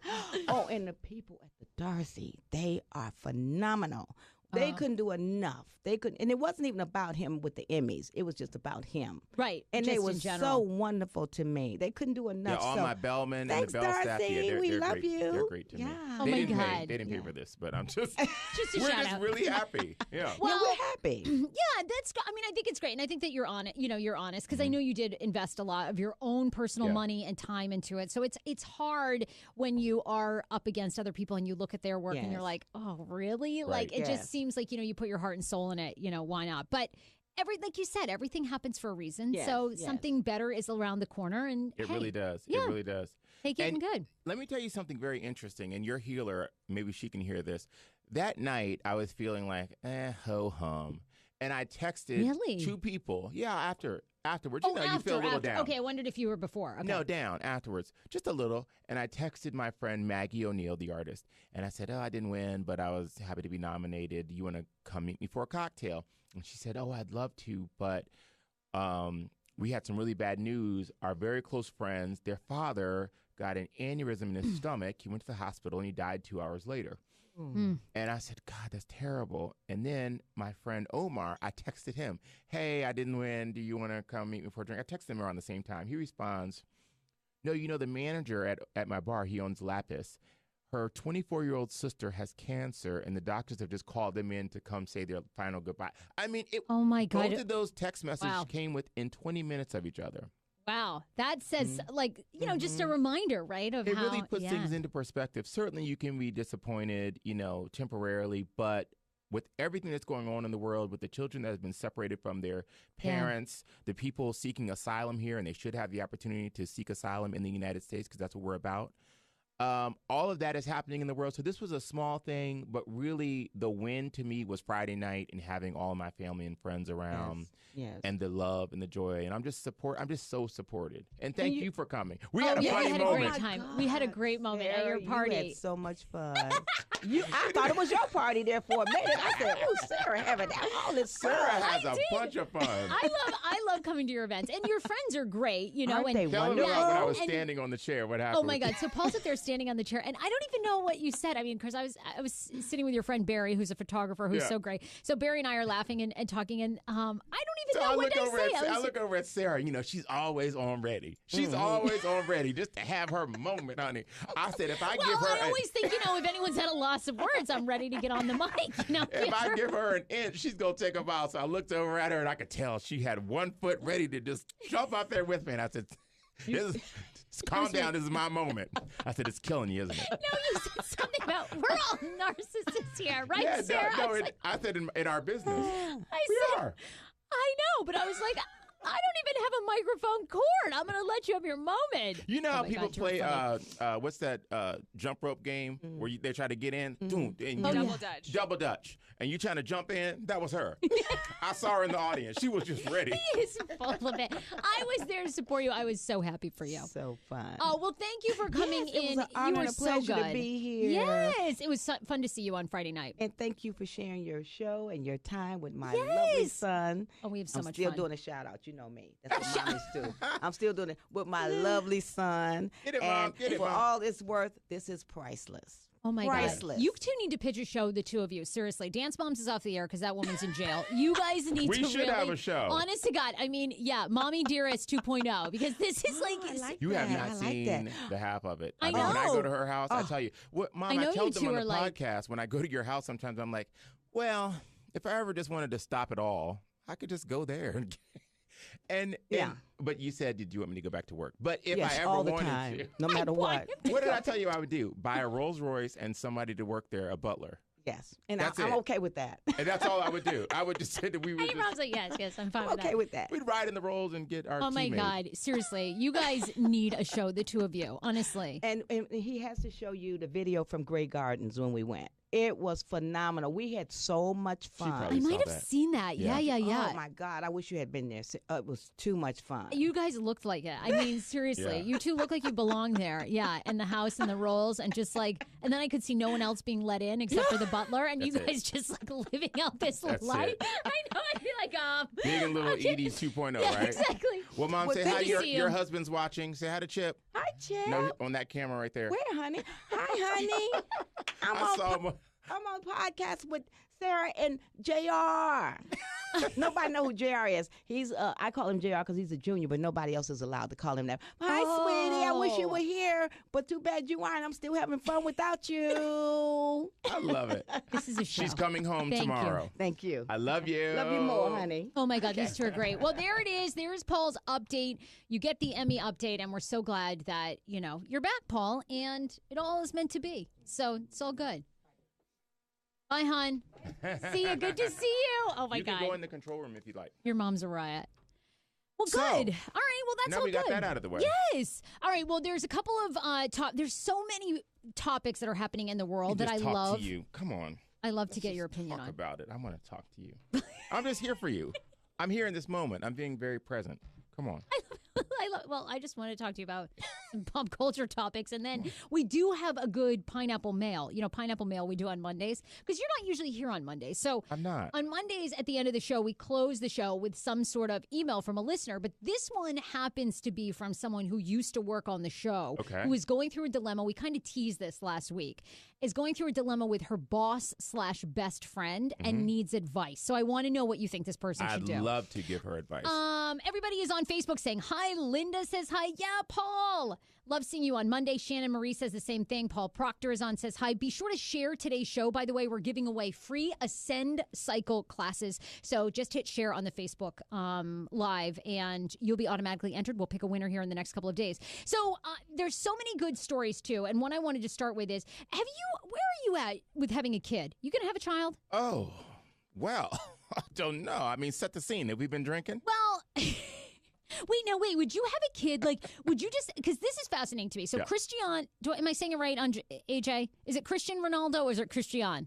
[SPEAKER 6] Oh, and the people at the Darcy, they are phenomenal. They couldn't do enough. They couldn't, and it wasn't even about him with the Emmys. It was just about him.
[SPEAKER 1] Right.
[SPEAKER 6] And
[SPEAKER 1] just
[SPEAKER 6] they
[SPEAKER 1] in
[SPEAKER 6] were so
[SPEAKER 1] general.
[SPEAKER 6] wonderful to me. They couldn't do
[SPEAKER 5] Yeah,
[SPEAKER 6] enough.
[SPEAKER 5] all
[SPEAKER 6] so
[SPEAKER 5] my bellmen and
[SPEAKER 6] thanks,
[SPEAKER 5] the bell staff.
[SPEAKER 6] Darcy.
[SPEAKER 5] Yeah, they're
[SPEAKER 6] We love
[SPEAKER 5] great.
[SPEAKER 6] you.
[SPEAKER 5] They're great to me.
[SPEAKER 6] Yeah.
[SPEAKER 1] Oh
[SPEAKER 5] They
[SPEAKER 1] my
[SPEAKER 5] didn't pay.
[SPEAKER 1] God.
[SPEAKER 5] They didn't pay for this, but I'm just
[SPEAKER 1] Just a
[SPEAKER 5] we're
[SPEAKER 1] shout
[SPEAKER 5] just
[SPEAKER 1] out.
[SPEAKER 5] really happy. Yeah.
[SPEAKER 1] Well,
[SPEAKER 6] yeah, we're happy.
[SPEAKER 1] Yeah, that's. I mean, I think it's great, and I think that you're on it. You're honest because I know you did invest a lot of your own personal
[SPEAKER 5] Yeah.
[SPEAKER 1] money and time into it. So it's hard when you are up against other people and you look at their work and you're
[SPEAKER 6] Yes.
[SPEAKER 1] like, oh, really?
[SPEAKER 5] Right.
[SPEAKER 1] Like it
[SPEAKER 6] Yes.
[SPEAKER 1] just seems like you put your heart and soul in it. Why not? But like you said, everything happens for a reason.
[SPEAKER 6] Yes,
[SPEAKER 1] So
[SPEAKER 6] yes.
[SPEAKER 1] something better is around the corner, and
[SPEAKER 5] It
[SPEAKER 1] hey,
[SPEAKER 5] really does.
[SPEAKER 1] yeah.
[SPEAKER 5] It really does.
[SPEAKER 1] take it
[SPEAKER 5] And-
[SPEAKER 1] and good.
[SPEAKER 5] Let me tell you something very interesting. And your healer, maybe she can hear this. That night, I was feeling like, ho hum. And I texted
[SPEAKER 1] Really?
[SPEAKER 5] 2 people. Yeah, afterwards. You
[SPEAKER 1] after,
[SPEAKER 5] you feel a little
[SPEAKER 1] after.
[SPEAKER 5] down.
[SPEAKER 1] Okay, I wondered if you were before. Okay.
[SPEAKER 5] No, down afterwards, just a little. And I texted my friend Maggie O'Neill, the artist, and I said, "Oh, I didn't win, but I was happy to be nominated. You want to come meet me for a cocktail?" And she said, "Oh, I'd love to, but we had some really bad news. Our very close friends, their father got an aneurysm in his stomach. He went to the hospital and he died 2 hours later."
[SPEAKER 1] Mm.
[SPEAKER 5] And I said, "God, that's terrible." And then my friend Omar, I texted him, "Hey, I didn't win. Do you want to come meet me for a drink?" I texted him around the same time. He responds, "No, the manager at my bar, he owns Lapis. Her 24-year-old sister has cancer, and the doctors have just called them in to come say their final goodbye." I mean,
[SPEAKER 1] Oh my God.
[SPEAKER 5] both of those text messages
[SPEAKER 1] Wow.
[SPEAKER 5] came within 20 minutes of each other.
[SPEAKER 1] Wow, that says just a reminder, right? Of
[SPEAKER 5] It
[SPEAKER 1] how
[SPEAKER 5] really puts things into perspective. Certainly, you can be disappointed, temporarily, but with everything that's going on in the world, with the children that have been separated from their parents, the people seeking asylum here, and they should have the opportunity to seek asylum in the United States because that's what we're about. all of that is happening in the world. So this was a small thing, but really the win to me was Friday night and having all my family and friends around.
[SPEAKER 6] Yes.
[SPEAKER 5] And the love and the joy, and I'm just so supported. And thank you for coming. We
[SPEAKER 1] Oh,
[SPEAKER 5] had a
[SPEAKER 1] yeah,
[SPEAKER 5] funny
[SPEAKER 1] we had
[SPEAKER 5] moment.
[SPEAKER 1] a great time. We had a great moment at your
[SPEAKER 6] Sarah,
[SPEAKER 1] party.
[SPEAKER 6] You had so much fun. I thought it was your party there for a minute. I said, "Oh, Sarah having all this fun."
[SPEAKER 5] Sarah has a bunch of fun.
[SPEAKER 1] I love coming to your events, and your friends are great. You know,
[SPEAKER 6] Aren't
[SPEAKER 1] and
[SPEAKER 6] they
[SPEAKER 5] Tell them
[SPEAKER 6] wonderful?
[SPEAKER 5] about when I was
[SPEAKER 1] and-
[SPEAKER 5] standing on the chair. What happened?
[SPEAKER 1] Oh my God! So Paul's up there standing on the chair, and I don't even know what you said. I mean, because I was sitting with your friend Barry, who's a photographer, who's so great. So Barry and I are laughing and talking, and I don't even know what I say.
[SPEAKER 5] I look over at Sarah. You know, she's always on ready. She's always on ready just to have her moment, honey. I said, if I give her,
[SPEAKER 1] I always think, if anyone's had a loss of words, I'm ready to get on the mic.
[SPEAKER 5] if I give her an inch, she's gonna take a while. So I looked over at her, and I could tell she had 1 foot ready to just jump out there with me. And I said, calm down. This is my moment. I said, it's killing you, isn't it?
[SPEAKER 1] No, you said something about we're all narcissists here, right,
[SPEAKER 5] Yeah,
[SPEAKER 1] Sarah?
[SPEAKER 5] I said in our business, we are.
[SPEAKER 1] I know, but I was like, I don't even have a microphone cord. I'm going to let you have your moment.
[SPEAKER 5] You know how
[SPEAKER 1] my
[SPEAKER 5] people
[SPEAKER 1] God, you're
[SPEAKER 5] play,
[SPEAKER 1] funny.
[SPEAKER 5] what's that jump rope game where they try to get in? Doom, and
[SPEAKER 4] Double Dutch.
[SPEAKER 5] Double Dutch. And you trying to jump in? That was her. I saw her in the audience. She was just ready.
[SPEAKER 1] He is full of it. I was there to support you. I was so happy for you.
[SPEAKER 6] So fun.
[SPEAKER 1] Oh, well, thank you for coming
[SPEAKER 6] Yes, it was
[SPEAKER 1] in.
[SPEAKER 6] an honor
[SPEAKER 1] You were
[SPEAKER 6] and a
[SPEAKER 1] so
[SPEAKER 6] pleasure
[SPEAKER 1] good.
[SPEAKER 6] to be here.
[SPEAKER 1] Yes, it was fun to see you on Friday night.
[SPEAKER 6] And thank you for sharing your show and your time with my lovely son.
[SPEAKER 1] Oh, we have so
[SPEAKER 6] I'm
[SPEAKER 1] much
[SPEAKER 6] still
[SPEAKER 1] fun.
[SPEAKER 6] doing a shout out. You know me. That's what mommies do. I'm still doing it with my lovely son.
[SPEAKER 5] Get it,
[SPEAKER 6] and
[SPEAKER 5] Mom. Get it,
[SPEAKER 6] for
[SPEAKER 5] Mom.
[SPEAKER 6] all it's worth, this is priceless.
[SPEAKER 1] Oh my
[SPEAKER 6] Priceless.
[SPEAKER 1] God. You two need to pitch a show, the two of you. Seriously. Dance Moms is off the air because that woman's in jail. You guys need
[SPEAKER 5] We
[SPEAKER 1] to
[SPEAKER 5] should
[SPEAKER 1] really,
[SPEAKER 5] have a show.
[SPEAKER 1] Honest to God. I mean, yeah, Mommy Dearest 2.0 because this is like,
[SPEAKER 6] I like
[SPEAKER 5] You
[SPEAKER 6] that.
[SPEAKER 5] have not
[SPEAKER 6] I like
[SPEAKER 5] seen
[SPEAKER 6] that.
[SPEAKER 5] the half of it.
[SPEAKER 1] I
[SPEAKER 5] mean, when I
[SPEAKER 1] know.
[SPEAKER 5] go to her house, I tell you, Mom,
[SPEAKER 1] I know
[SPEAKER 5] I tell
[SPEAKER 1] you
[SPEAKER 5] them
[SPEAKER 1] two
[SPEAKER 5] on
[SPEAKER 1] are
[SPEAKER 5] the
[SPEAKER 1] like-
[SPEAKER 5] podcast, when I go to your house, sometimes I'm like, well, if I ever just wanted to stop it all, I could just go there. But you said, did you want me to go back to work? But if
[SPEAKER 6] Yes,
[SPEAKER 5] I ever
[SPEAKER 6] all the
[SPEAKER 5] wanted
[SPEAKER 6] time,
[SPEAKER 5] to,
[SPEAKER 6] no matter what.
[SPEAKER 5] what did I tell you I would do? Buy a Rolls Royce and somebody to work there, a butler.
[SPEAKER 6] Yes, and
[SPEAKER 5] That's
[SPEAKER 6] I'm
[SPEAKER 5] it.
[SPEAKER 6] okay with that.
[SPEAKER 5] And that's all I would do. I would just say that we would
[SPEAKER 1] Hey, Mom's like, yes, I'm fine
[SPEAKER 6] I'm
[SPEAKER 1] with
[SPEAKER 6] okay
[SPEAKER 1] that.
[SPEAKER 6] with that.
[SPEAKER 5] we'd ride in the Rolls and get our
[SPEAKER 1] Oh my
[SPEAKER 5] teammates.
[SPEAKER 1] God. Seriously. You guys need a show, the two of you, honestly.
[SPEAKER 6] And he has to show you the video from Grey Gardens when we went. It was phenomenal. We had so much fun.
[SPEAKER 5] probably
[SPEAKER 1] I
[SPEAKER 5] saw
[SPEAKER 1] might have
[SPEAKER 5] that.
[SPEAKER 1] seen that. Yeah.
[SPEAKER 6] Oh my God! I wish you had been there. It was too much fun.
[SPEAKER 1] You guys looked like it. I mean, seriously,
[SPEAKER 5] Yeah.
[SPEAKER 1] you two look like you belong there. Yeah, and the house and the rolls, and just like, and then I could see no one else being let in except for the butler, and you
[SPEAKER 5] That's
[SPEAKER 1] guys just like living out this
[SPEAKER 5] That's
[SPEAKER 1] life.
[SPEAKER 5] it.
[SPEAKER 1] I know. I'd be like,
[SPEAKER 5] Big and little
[SPEAKER 1] okay.
[SPEAKER 5] Edie 2.0,
[SPEAKER 1] Yeah,
[SPEAKER 5] right?
[SPEAKER 1] exactly.
[SPEAKER 5] Well, Mom,
[SPEAKER 6] Well,
[SPEAKER 5] say
[SPEAKER 6] good
[SPEAKER 5] hi.
[SPEAKER 6] to
[SPEAKER 1] see
[SPEAKER 5] Your
[SPEAKER 1] you.
[SPEAKER 5] husband's watching. Say hi to Chip.
[SPEAKER 6] Hi, Chip.
[SPEAKER 5] No, on that camera right there.
[SPEAKER 6] Where, honey? Hi, honey.
[SPEAKER 5] I saw him.
[SPEAKER 6] I'm on podcast with Sarah and JR. Nobody know who JR is. He's I call him JR because he's a junior, but nobody else is allowed to call him that. Hi, sweetie. I wish you were here, but too bad you aren't. I'm still having fun without you.
[SPEAKER 5] I love it.
[SPEAKER 1] This is a show.
[SPEAKER 5] She's coming home
[SPEAKER 1] Thank you.
[SPEAKER 5] tomorrow.
[SPEAKER 6] Thank you.
[SPEAKER 5] I love you.
[SPEAKER 6] Love you more, honey.
[SPEAKER 1] Oh my God, these two are great. Well, there it is. There's Paul's update. You get the Emmy update, and we're so glad that, you're back, Paul, and it all is meant to be. So it's all good. Bye, hon. See you. Good to see you. Oh, my
[SPEAKER 5] You
[SPEAKER 1] God.
[SPEAKER 5] can go in the control room if you'd like.
[SPEAKER 1] Your mom's a riot. Well,
[SPEAKER 5] So,
[SPEAKER 1] good. All right. Well, that's
[SPEAKER 5] now
[SPEAKER 1] all
[SPEAKER 5] we
[SPEAKER 1] good.
[SPEAKER 5] got that out of the way.
[SPEAKER 1] Yes. All right. Well, there's a couple of there's so many topics that are happening in the world that I
[SPEAKER 5] Just talk
[SPEAKER 1] love.
[SPEAKER 5] to you. Come on.
[SPEAKER 1] I love to get
[SPEAKER 5] Let's
[SPEAKER 1] your
[SPEAKER 5] just
[SPEAKER 1] opinion
[SPEAKER 5] talk
[SPEAKER 1] on.
[SPEAKER 5] about it. I want to talk to you. I'm just here for you. I'm here in this moment. I'm being very present. Come on.
[SPEAKER 1] I just want to talk to you about some pop culture topics. And then we do have a good pineapple mail. Pineapple mail we do on Mondays because you're not usually here on Mondays. So
[SPEAKER 5] I'm not.
[SPEAKER 1] on Mondays at the end of the show, we close the show with some sort of email from a listener. But this one happens to be from someone who used to work on the show,
[SPEAKER 5] Okay.
[SPEAKER 1] who is going through a dilemma. We kind of teased this last week. Is going through a dilemma with her boss/best friend and needs advice. So I want to know what you think this person should
[SPEAKER 5] I'd
[SPEAKER 1] do.
[SPEAKER 5] love to give her advice.
[SPEAKER 1] Everybody is on Facebook saying hi. Linda says hi. Yeah, Paul. Love seeing you on Monday. Shannon Marie says the same thing. Paul Proctor is on, says hi. Be sure to share today's show. By the way, we're giving away free Ascend Cycle classes. So just hit share on the Facebook Live and you'll be automatically entered. We'll pick a winner here in the next couple of days. So there's so many good stories too. And one I wanted to start with is, where are you at with having a kid? You going to have a child?
[SPEAKER 5] Oh, well, I don't know. I mean, set the scene. Have we been drinking?
[SPEAKER 1] Well, Wait. Would you have a kid? Like, would you just, because this is fascinating to me. So
[SPEAKER 5] Yeah.
[SPEAKER 1] am I saying it right, AJ? Is it Christian Ronaldo or is it Cristiano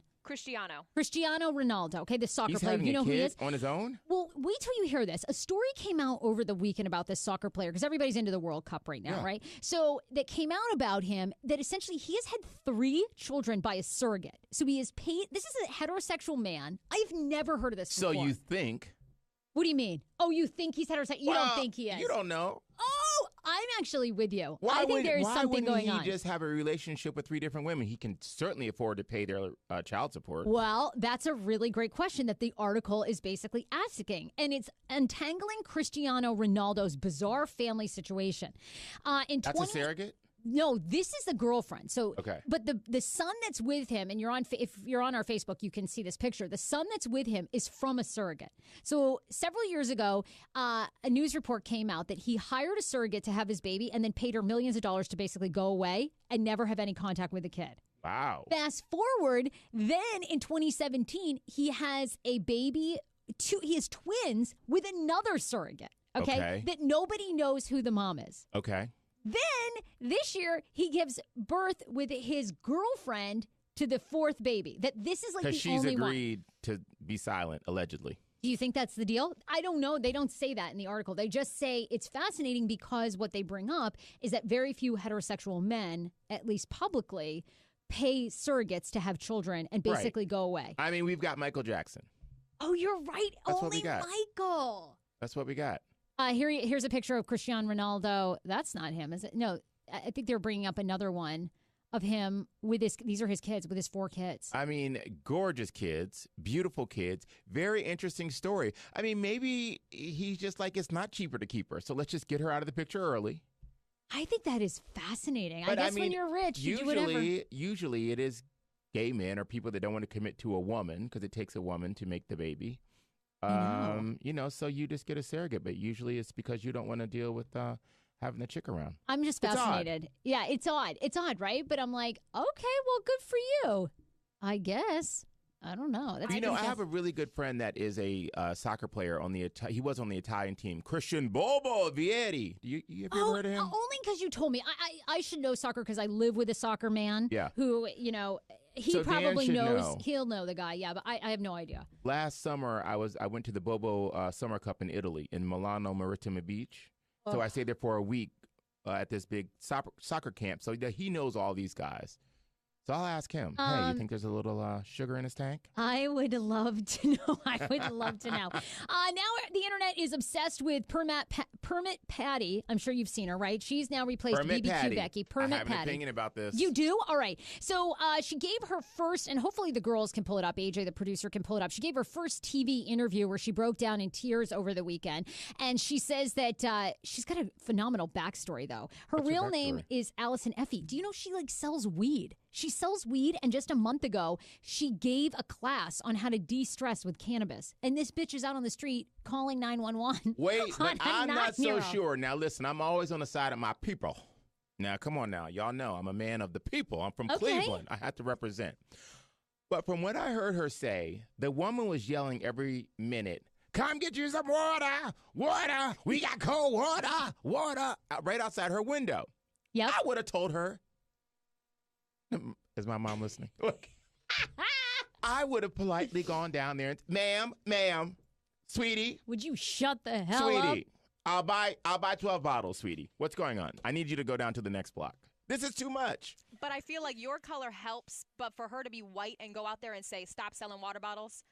[SPEAKER 1] Ronaldo, okay, the soccer
[SPEAKER 5] He's
[SPEAKER 1] player.
[SPEAKER 5] having
[SPEAKER 1] You know
[SPEAKER 5] a
[SPEAKER 1] who he
[SPEAKER 5] kid
[SPEAKER 1] is?
[SPEAKER 5] on his own?
[SPEAKER 1] Well, wait till you hear this. A story came out over the weekend about this soccer player because everybody's into the World Cup right now,
[SPEAKER 5] Yeah.
[SPEAKER 1] right? So that came out about him that essentially he has had 3 children by a surrogate. So he is paid. This is a heterosexual man. I've never heard of this
[SPEAKER 5] So
[SPEAKER 1] before.
[SPEAKER 5] you think?
[SPEAKER 1] What do you mean? Oh, you think he's heterosexual? You don't
[SPEAKER 5] Well,
[SPEAKER 1] think he is?
[SPEAKER 5] You don't know.
[SPEAKER 1] Oh, I'm actually with you.
[SPEAKER 5] Why
[SPEAKER 1] I think there is
[SPEAKER 5] why
[SPEAKER 1] something
[SPEAKER 5] wouldn't
[SPEAKER 1] going
[SPEAKER 5] he
[SPEAKER 1] on.
[SPEAKER 5] just have a relationship with 3 different women? He can certainly afford to pay their child support.
[SPEAKER 1] Well, that's a really great question that the article is basically asking. And it's untangling Cristiano Ronaldo's bizarre family situation.
[SPEAKER 5] That's a surrogate?
[SPEAKER 1] No, this is the girlfriend. So,
[SPEAKER 5] Okay.
[SPEAKER 1] But the son that's with him, and if you're on our Facebook, you can see this picture. The son that's with him is from a surrogate. So several years ago, a news report came out that he hired a surrogate to have his baby, and then paid her millions of dollars to basically go away and never have any contact with the kid.
[SPEAKER 5] Wow.
[SPEAKER 1] Fast forward, then in 2017, he has a baby. He has twins with another surrogate.
[SPEAKER 5] Okay.
[SPEAKER 1] That nobody knows who the mom is.
[SPEAKER 5] Okay.
[SPEAKER 1] Then this year, he gives birth with his girlfriend to the 4th baby. That this is like the
[SPEAKER 5] Because she's
[SPEAKER 1] only one.
[SPEAKER 5] agreed to be silent, allegedly.
[SPEAKER 1] Do you think that's the deal? I don't know. They don't say that in the article. They just say it's fascinating because what they bring up is that very few heterosexual men, at least publicly, pay surrogates to have children and
[SPEAKER 5] Right.
[SPEAKER 1] basically go away.
[SPEAKER 5] I mean, we've got Michael Jackson.
[SPEAKER 1] Oh, you're right.
[SPEAKER 5] That's what
[SPEAKER 1] Only
[SPEAKER 5] we got.
[SPEAKER 1] Michael.
[SPEAKER 5] That's what we got.
[SPEAKER 1] Here's a picture of Cristiano Ronaldo. That's not him, is it? No, I think they're bringing up another one of him with his. These are his kids with his 4 kids.
[SPEAKER 5] I mean, gorgeous kids, beautiful kids, very interesting story. I mean, maybe he's just like, it's not cheaper to keep her, so let's just get her out of the picture early.
[SPEAKER 1] I think that is fascinating.
[SPEAKER 5] But
[SPEAKER 1] I guess
[SPEAKER 5] mean,
[SPEAKER 1] when you're rich, you do whatever.
[SPEAKER 5] Usually it is gay men or people that don't want to commit to a woman because it takes a woman to make the baby. So you just get a surrogate, but usually it's because you don't want to deal with having the chick around.
[SPEAKER 1] I'm just
[SPEAKER 5] It's odd.
[SPEAKER 1] fascinated. Yeah, it's odd. It's odd, right? But I'm like, okay, well, good for you. I guess. I don't know. That's
[SPEAKER 5] I have a really good friend that is a soccer player on the he was on the Italian team, Christian Bobo Vieri. Have you ever heard of him?
[SPEAKER 1] Only because you told me. I should know soccer because I live with a soccer man.
[SPEAKER 5] Yeah.
[SPEAKER 1] Who he
[SPEAKER 5] So Dan
[SPEAKER 1] probably
[SPEAKER 5] should
[SPEAKER 1] knows.
[SPEAKER 5] know.
[SPEAKER 1] He'll know the guy. Yeah, but I have no idea.
[SPEAKER 5] Last summer, I went to the Bobo Summer Cup in Italy in Milano Marittima Beach. So I stayed there for a week at this big soccer camp. So he knows all these guys. So I'll ask him, hey, you think there's a little sugar in his tank?
[SPEAKER 1] I would love to know. I would love to know. Now the internet is obsessed with Permit Patty. I'm sure you've seen her, right? She's now replaced
[SPEAKER 5] Permit
[SPEAKER 1] BBQ
[SPEAKER 5] Patty.
[SPEAKER 1] Becky.
[SPEAKER 5] I
[SPEAKER 1] Permit
[SPEAKER 5] have an
[SPEAKER 1] Patty.
[SPEAKER 5] opinion about this.
[SPEAKER 1] You do? All right. So she gave her first, and hopefully the girls can pull it up. AJ, the producer, can pull it up. She gave her first TV interview where she broke down in tears over the weekend. And she says that she's got a phenomenal backstory, though. Her
[SPEAKER 5] What's her
[SPEAKER 1] real name
[SPEAKER 5] backstory?
[SPEAKER 1] is Allison Effie. Do you know she sells weed? She sells weed, and just a month ago, she gave a class on how to de-stress with cannabis. And this bitch is out on the street calling 911.
[SPEAKER 5] Wait,
[SPEAKER 1] on
[SPEAKER 5] but
[SPEAKER 1] a
[SPEAKER 5] I'm not so
[SPEAKER 1] 9-year-old.
[SPEAKER 5] sure. Now, listen, I'm always on the side of my people. Now, come on now. Y'all know I'm a man of the people. I'm from
[SPEAKER 1] Okay.
[SPEAKER 5] Cleveland. I have to represent. But from what I heard her say, the woman was yelling every minute, come get you some water, water. We got cold water, water, right outside her window.
[SPEAKER 1] Yep.
[SPEAKER 5] I would have told her, is my mom listening? Look, I would have politely gone down there and, ma'am, sweetie,
[SPEAKER 1] Would you shut the hell up?
[SPEAKER 5] sweetie, I'll buy 12 bottles, sweetie. What's going on? I need you to go down to the next block. This is too much.
[SPEAKER 4] But I feel like your color helps, but for her to be white and go out there and say, stop selling water bottles,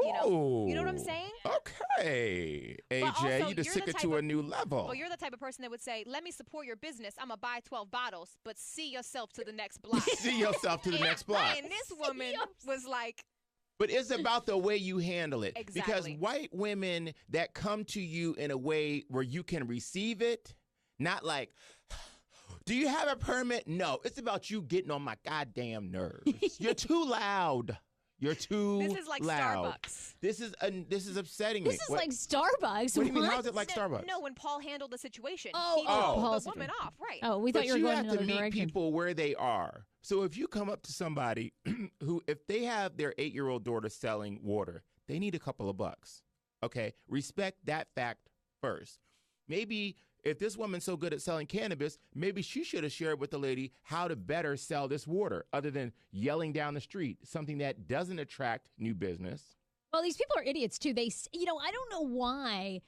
[SPEAKER 4] you know what I'm saying?
[SPEAKER 5] Okay.
[SPEAKER 4] But
[SPEAKER 5] AJ,
[SPEAKER 4] also,
[SPEAKER 5] you just
[SPEAKER 4] you're
[SPEAKER 5] took
[SPEAKER 4] the
[SPEAKER 5] it
[SPEAKER 4] type
[SPEAKER 5] to a
[SPEAKER 4] of-
[SPEAKER 5] new level.
[SPEAKER 4] Well, you're the type of person that would say, let me support your business. I'm going to buy 12 bottles, but see yourself to the next block.
[SPEAKER 5] See yourself to the next block.
[SPEAKER 4] And this woman was like,
[SPEAKER 5] But it's about the way you handle it. Because
[SPEAKER 4] Exactly.
[SPEAKER 5] white women that come to you in a way where you can receive it, not like, do you have a permit? No. It's about you getting on my goddamn nerves. You're too loud. You're too
[SPEAKER 4] this is like
[SPEAKER 5] loud.
[SPEAKER 4] Starbucks.
[SPEAKER 5] This is upsetting me.
[SPEAKER 1] This is
[SPEAKER 5] What-
[SPEAKER 1] like Starbucks.
[SPEAKER 5] What do you mean? How is it like Starbucks?
[SPEAKER 4] No, when Paul handled the situation,
[SPEAKER 1] Oh,
[SPEAKER 4] he
[SPEAKER 1] oh,
[SPEAKER 4] told
[SPEAKER 1] Paul's
[SPEAKER 4] the woman off, right?
[SPEAKER 1] Oh, we thought
[SPEAKER 5] But
[SPEAKER 1] you were
[SPEAKER 5] you
[SPEAKER 1] going
[SPEAKER 5] have to
[SPEAKER 1] another
[SPEAKER 5] meet
[SPEAKER 1] direction.
[SPEAKER 5] people where they are. So if you come up to somebody who, if they have their 8-year-old daughter selling water, they need a couple of bucks. Okay, respect that fact first. Maybe if this woman's so good at selling cannabis, maybe she should have shared with the lady how to better sell this water other than yelling down the street, something that doesn't attract new business.
[SPEAKER 1] Well, these people are idiots too. They, I don't know why.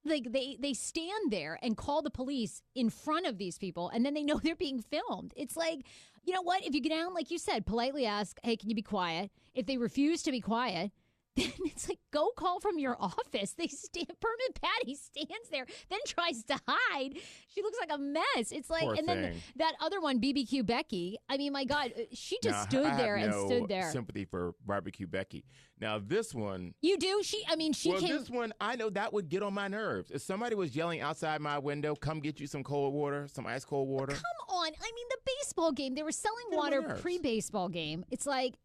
[SPEAKER 1] Like they stand there and call the police in front of these people, and then they know they're being filmed. It's like, you know what? If you get down, like you said, politely ask, "Hey, can you be quiet?" If they refuse to be quiet, then it's like, go call from your office. Permit Patty stands there, then tries to hide. She looks like a mess. It's like,
[SPEAKER 5] Poor
[SPEAKER 1] and then
[SPEAKER 5] thing.
[SPEAKER 1] that other one, BBQ Becky. I mean, my God, she just
[SPEAKER 5] Now,
[SPEAKER 1] stood
[SPEAKER 5] I
[SPEAKER 1] there
[SPEAKER 5] have
[SPEAKER 1] and
[SPEAKER 5] no
[SPEAKER 1] stood there.
[SPEAKER 5] sympathy for Barbecue Becky. Now, this one.
[SPEAKER 1] You do? She
[SPEAKER 5] Well,
[SPEAKER 1] came.
[SPEAKER 5] this one, I know that would get on my nerves. If somebody was yelling outside my window, come get you some cold water, some ice cold water.
[SPEAKER 1] Come on. I mean, the baseball game, they were selling
[SPEAKER 5] Get on my
[SPEAKER 1] water
[SPEAKER 5] nerves.
[SPEAKER 1] pre-baseball game. It's like,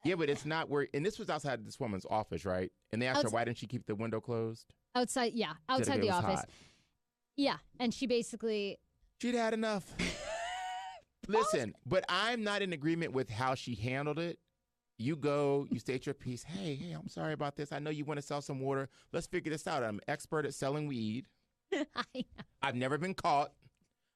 [SPEAKER 5] Yeah, but it's not where, and this was outside this woman's office, right? And they asked her, why didn't she keep the window closed?
[SPEAKER 1] outside
[SPEAKER 5] Said it
[SPEAKER 1] the
[SPEAKER 5] was
[SPEAKER 1] office.
[SPEAKER 5] hot.
[SPEAKER 1] Yeah, and she basically,
[SPEAKER 5] She'd had enough. Listen, but I'm not in agreement with how she handled it. You go, you state your piece. Hey, I'm sorry about this. I know you want to sell some water. Let's figure this out. I'm an expert at selling weed.
[SPEAKER 1] I know.
[SPEAKER 5] I've never been caught.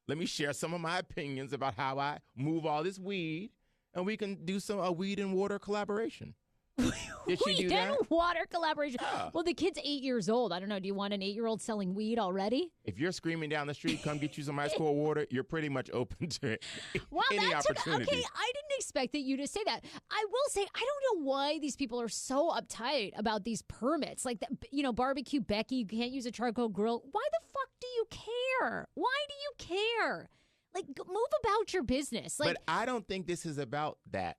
[SPEAKER 5] Let me share some of my opinions about how I move all this weed, and we can do a weed and water collaboration. Did she do
[SPEAKER 1] Weed
[SPEAKER 5] that?
[SPEAKER 1] and water collaboration.
[SPEAKER 5] Yeah.
[SPEAKER 1] Well, the kid's 8 years old. I don't know. Do you want an 8-year-old selling weed already?
[SPEAKER 5] If you're screaming down the street, come get you some ice cold water, you're pretty much open to
[SPEAKER 1] Wow,
[SPEAKER 5] any
[SPEAKER 1] that took,
[SPEAKER 5] opportunity.
[SPEAKER 1] okay, I didn't expect you to say that. I will say, I don't know why these people are so uptight about these permits. Like, Barbecue Becky, you can't use a charcoal grill. Why the fuck do you care? Why do you care? Like, move about your business. Like,
[SPEAKER 5] But I don't think this is about that.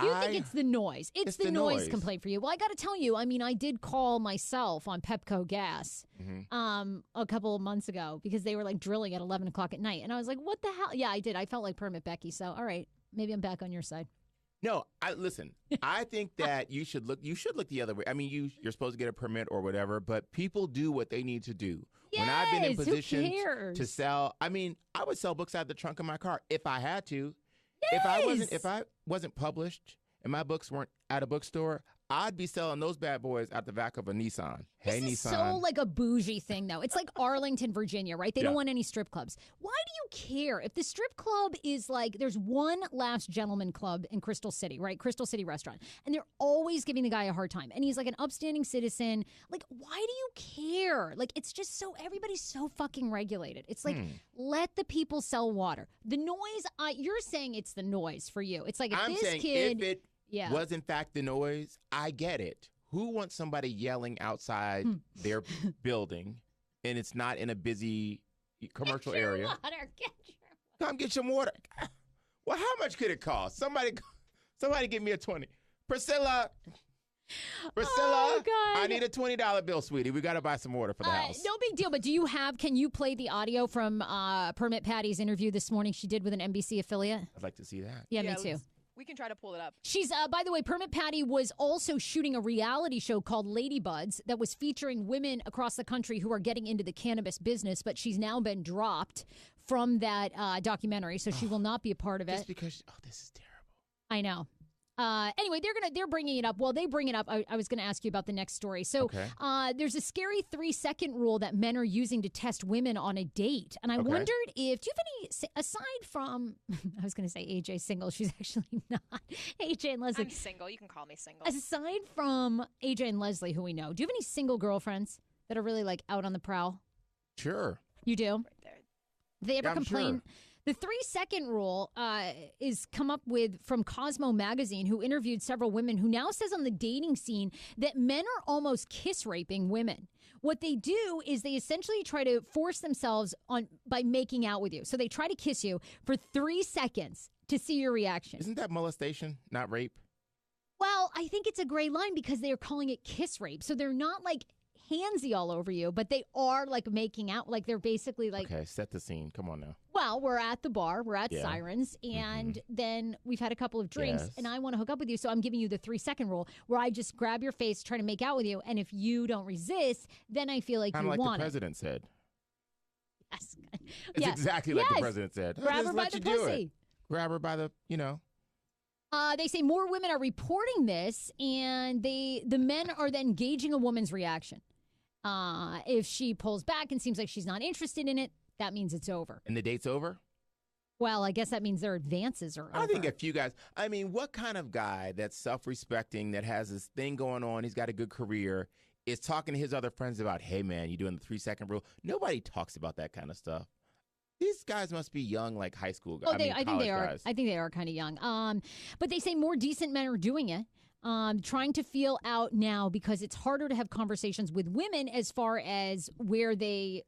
[SPEAKER 1] you think it's the noise. It's the noise
[SPEAKER 5] noise.
[SPEAKER 1] complaint for you. Well, I got to tell you, I mean, I did call myself on Pepco Gas a couple of months ago because they were like drilling at 11 o'clock at night. And I was like, what the hell? Yeah, I did. I felt like Permit Becky. So, all right, maybe I'm back on your side.
[SPEAKER 5] No, listen. I think that you should look the other way. I mean, you're supposed to get a permit or whatever, but people do what they need to do. When I've been in
[SPEAKER 1] Yes, who
[SPEAKER 5] position
[SPEAKER 1] cares?
[SPEAKER 5] to sell, I mean, I would sell books out of the trunk of my car if I had to.
[SPEAKER 1] Yes.
[SPEAKER 5] If I wasn't published and my books weren't at a bookstore, I'd be selling those bad boys out the back of a Nissan. Hey,
[SPEAKER 1] This is
[SPEAKER 5] Nissan.
[SPEAKER 1] so like a bougie thing, though. It's like Arlington, Virginia, right? They don't want any strip clubs. Why do you care? If the strip club is like, there's one Last Gentleman Club in Crystal City, right? Crystal City Restaurant. And they're always giving the guy a hard time. And he's like an upstanding citizen. Like, why do you care? Like, it's just so, everybody's so fucking regulated. It's like, let the people sell water. The noise, you're saying it's the noise for you. It's like, if
[SPEAKER 5] I'm
[SPEAKER 1] this
[SPEAKER 5] saying
[SPEAKER 1] kid.
[SPEAKER 5] if it
[SPEAKER 1] Yeah.
[SPEAKER 5] was in fact the noise, I get it. Who wants somebody yelling outside their building and it's not in a busy commercial
[SPEAKER 1] Get your
[SPEAKER 5] area?
[SPEAKER 1] water, get your
[SPEAKER 5] Come get some water. Well, how much could it cost? Somebody give me a 20. Priscilla,
[SPEAKER 1] Oh, God.
[SPEAKER 5] I need a $20 bill, sweetie. We got to buy some water for the house.
[SPEAKER 1] No big deal, but can you play the audio from Permit Patty's interview this morning she did with an NBC affiliate?
[SPEAKER 5] I'd like to see that.
[SPEAKER 1] Yeah, me too.
[SPEAKER 4] We can try to pull it up.
[SPEAKER 1] She's, by the way, Permit Patty was also shooting a reality show called Ladybuds that was featuring women across the country who are getting into the cannabis business, but she's now been dropped from that documentary, so she will not be a part of it.
[SPEAKER 5] Just because, this is terrible.
[SPEAKER 1] I know. Anyway, they're bringing it up. Well, they bring it up. I was going to ask you about the next story. So,
[SPEAKER 5] Okay.
[SPEAKER 1] there's a scary 3-second rule that men are using to test women on a date, and I
[SPEAKER 5] Okay.
[SPEAKER 1] wondered if do you have any aside from I was going to say AJ single. She's actually not AJ and Leslie.
[SPEAKER 4] I'm single. You can call me single.
[SPEAKER 1] Aside from AJ and Leslie, who we know, do you have any single girlfriends that are really like out on the prowl?
[SPEAKER 5] Sure.
[SPEAKER 1] You do.
[SPEAKER 4] Right there.
[SPEAKER 1] They ever
[SPEAKER 5] Yeah, I'm
[SPEAKER 1] complain?
[SPEAKER 5] sure.
[SPEAKER 1] The 3-second rule is come up with from Cosmo magazine, who interviewed several women, who now says on the dating scene that men are almost kiss raping women. What they do is they essentially try to force themselves on by making out with you. So they try to kiss you for 3 seconds to see your reaction.
[SPEAKER 5] Isn't that molestation, not rape?
[SPEAKER 1] Well, I think it's a gray line because they're calling it kiss rape. So they're not like handsy all over you, but they are like making out. Like they're basically like,
[SPEAKER 5] Okay, set the scene. Come on now.
[SPEAKER 1] well, we're at the bar, we're at
[SPEAKER 5] Yeah.
[SPEAKER 1] Sirens, and then we've had a couple of drinks,
[SPEAKER 5] Yes.
[SPEAKER 1] and I want to hook up with you. So I'm giving you the 3-second rule where I just grab your face, try to make out with you. And if you don't resist, then I feel like
[SPEAKER 5] Kind
[SPEAKER 1] you
[SPEAKER 5] of like
[SPEAKER 1] want
[SPEAKER 5] the
[SPEAKER 1] it.
[SPEAKER 5] president said.
[SPEAKER 1] Yes.
[SPEAKER 5] It's
[SPEAKER 1] Yes.
[SPEAKER 5] exactly like the
[SPEAKER 1] Yes.
[SPEAKER 5] president said.
[SPEAKER 1] Grab
[SPEAKER 5] Just
[SPEAKER 1] her by
[SPEAKER 5] let
[SPEAKER 1] the
[SPEAKER 5] you do it.
[SPEAKER 1] pussy.
[SPEAKER 5] Grab her by the,
[SPEAKER 1] They say more women are reporting this, and the men are then gauging a woman's reaction. If she pulls back and seems like she's not interested in it, that means it's over.
[SPEAKER 5] And the date's over?
[SPEAKER 1] Well, I guess that means their advances are over.
[SPEAKER 5] I think a few guys. I mean, what kind of guy that's self-respecting, that has this thing going on, he's got a good career, is talking to his other friends about, hey, man, you doing the 3-second rule? Nobody talks about that kind of stuff. These guys must be young, like high school guys.
[SPEAKER 1] Oh, I think they are.
[SPEAKER 5] Guys.
[SPEAKER 1] I think they are kind of young. But they say more decent men are doing it. Trying to feel out now because it's harder to have conversations with women as far as where they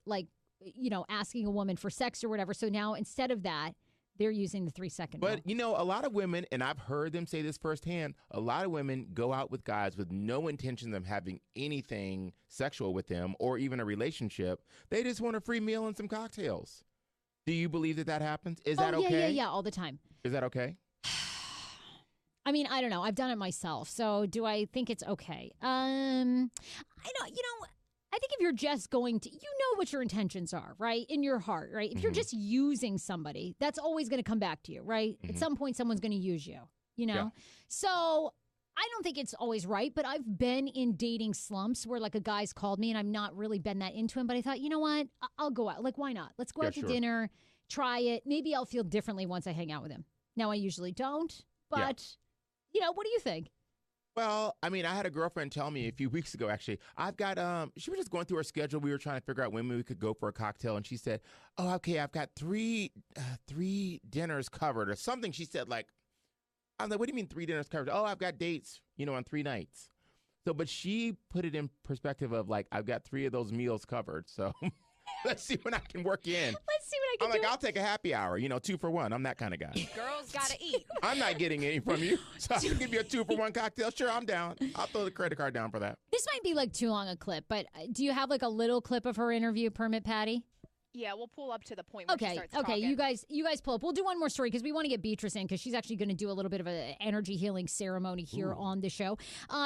[SPEAKER 1] asking a woman for sex or whatever. So now instead of that, they're using the 3-second rule.
[SPEAKER 5] But, a lot of women, and I've heard them say this firsthand, a lot of women go out with guys with no intention of having anything sexual with them or even a relationship. They just want a free meal and some cocktails. Do you believe that happens? Is that okay?
[SPEAKER 1] Yeah, all the time.
[SPEAKER 5] Is that okay?
[SPEAKER 1] I mean, I don't know. I've done it myself. So do I think it's okay? I think if you're just going to, what your intentions are, right? In your heart, right? If you're just using somebody, that's always going to come back to you, right? At some point, someone's going to use you,
[SPEAKER 5] Yeah.
[SPEAKER 1] So I don't think it's always right, but I've been in dating slumps where like a guy's called me and I've not really been that into him, but I thought, you know what? I'll go out. Like, why not? Let's go out to dinner, try it. Maybe I'll feel differently once I hang out with him. Now, I usually don't, but, what do you think?
[SPEAKER 5] Well, I mean, I had a girlfriend tell me a few weeks ago, actually, I've got, she was just going through her schedule. We were trying to figure out when we could go for a cocktail. And she said, oh, okay, I've got three dinners covered or something. She said, like, I'm like, what do you mean 3 dinners covered? Oh, I've got dates, on 3 nights. So, but she put it in perspective of like, I've got 3 of those meals covered. So let's see when I can work in.
[SPEAKER 1] Let's see what I can do.
[SPEAKER 5] I'm like, I'll take a happy hour, 2 for 1. I'm that kind of guy.
[SPEAKER 4] Girls gotta eat.
[SPEAKER 5] I'm not getting any from you. So I can give you a 2 for 1 cocktail. Sure, I'm down. I'll throw the credit card down for that.
[SPEAKER 1] This might be like too long a clip, but do you have like a little clip of her interview, Permit Patty?
[SPEAKER 4] Yeah, we'll pull up to the point where she starts talking.
[SPEAKER 1] Okay, you guys pull up. We'll do one more story because we want to get Beatrice in because she's actually going to do a little bit of an energy healing ceremony here on the show.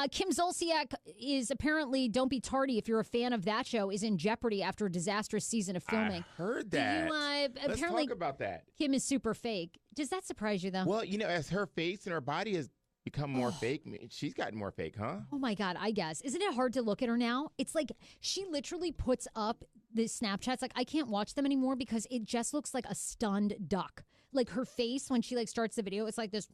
[SPEAKER 1] Kim Zolciak is apparently, don't be tardy if you're a fan of that show, is in jeopardy after a disastrous season of filming.
[SPEAKER 5] I heard that.
[SPEAKER 1] Let's apparently
[SPEAKER 5] talk about that.
[SPEAKER 1] Kim is super fake. Does that surprise you though?
[SPEAKER 5] Well, as her face and her body has become more fake, she's gotten more fake, huh?
[SPEAKER 1] Oh my God, I guess. Isn't it hard to look at her now? It's like she literally puts up the Snapchats. Like I can't watch them anymore because it just looks like a stunned duck. Like her face when she like starts the video, it's like this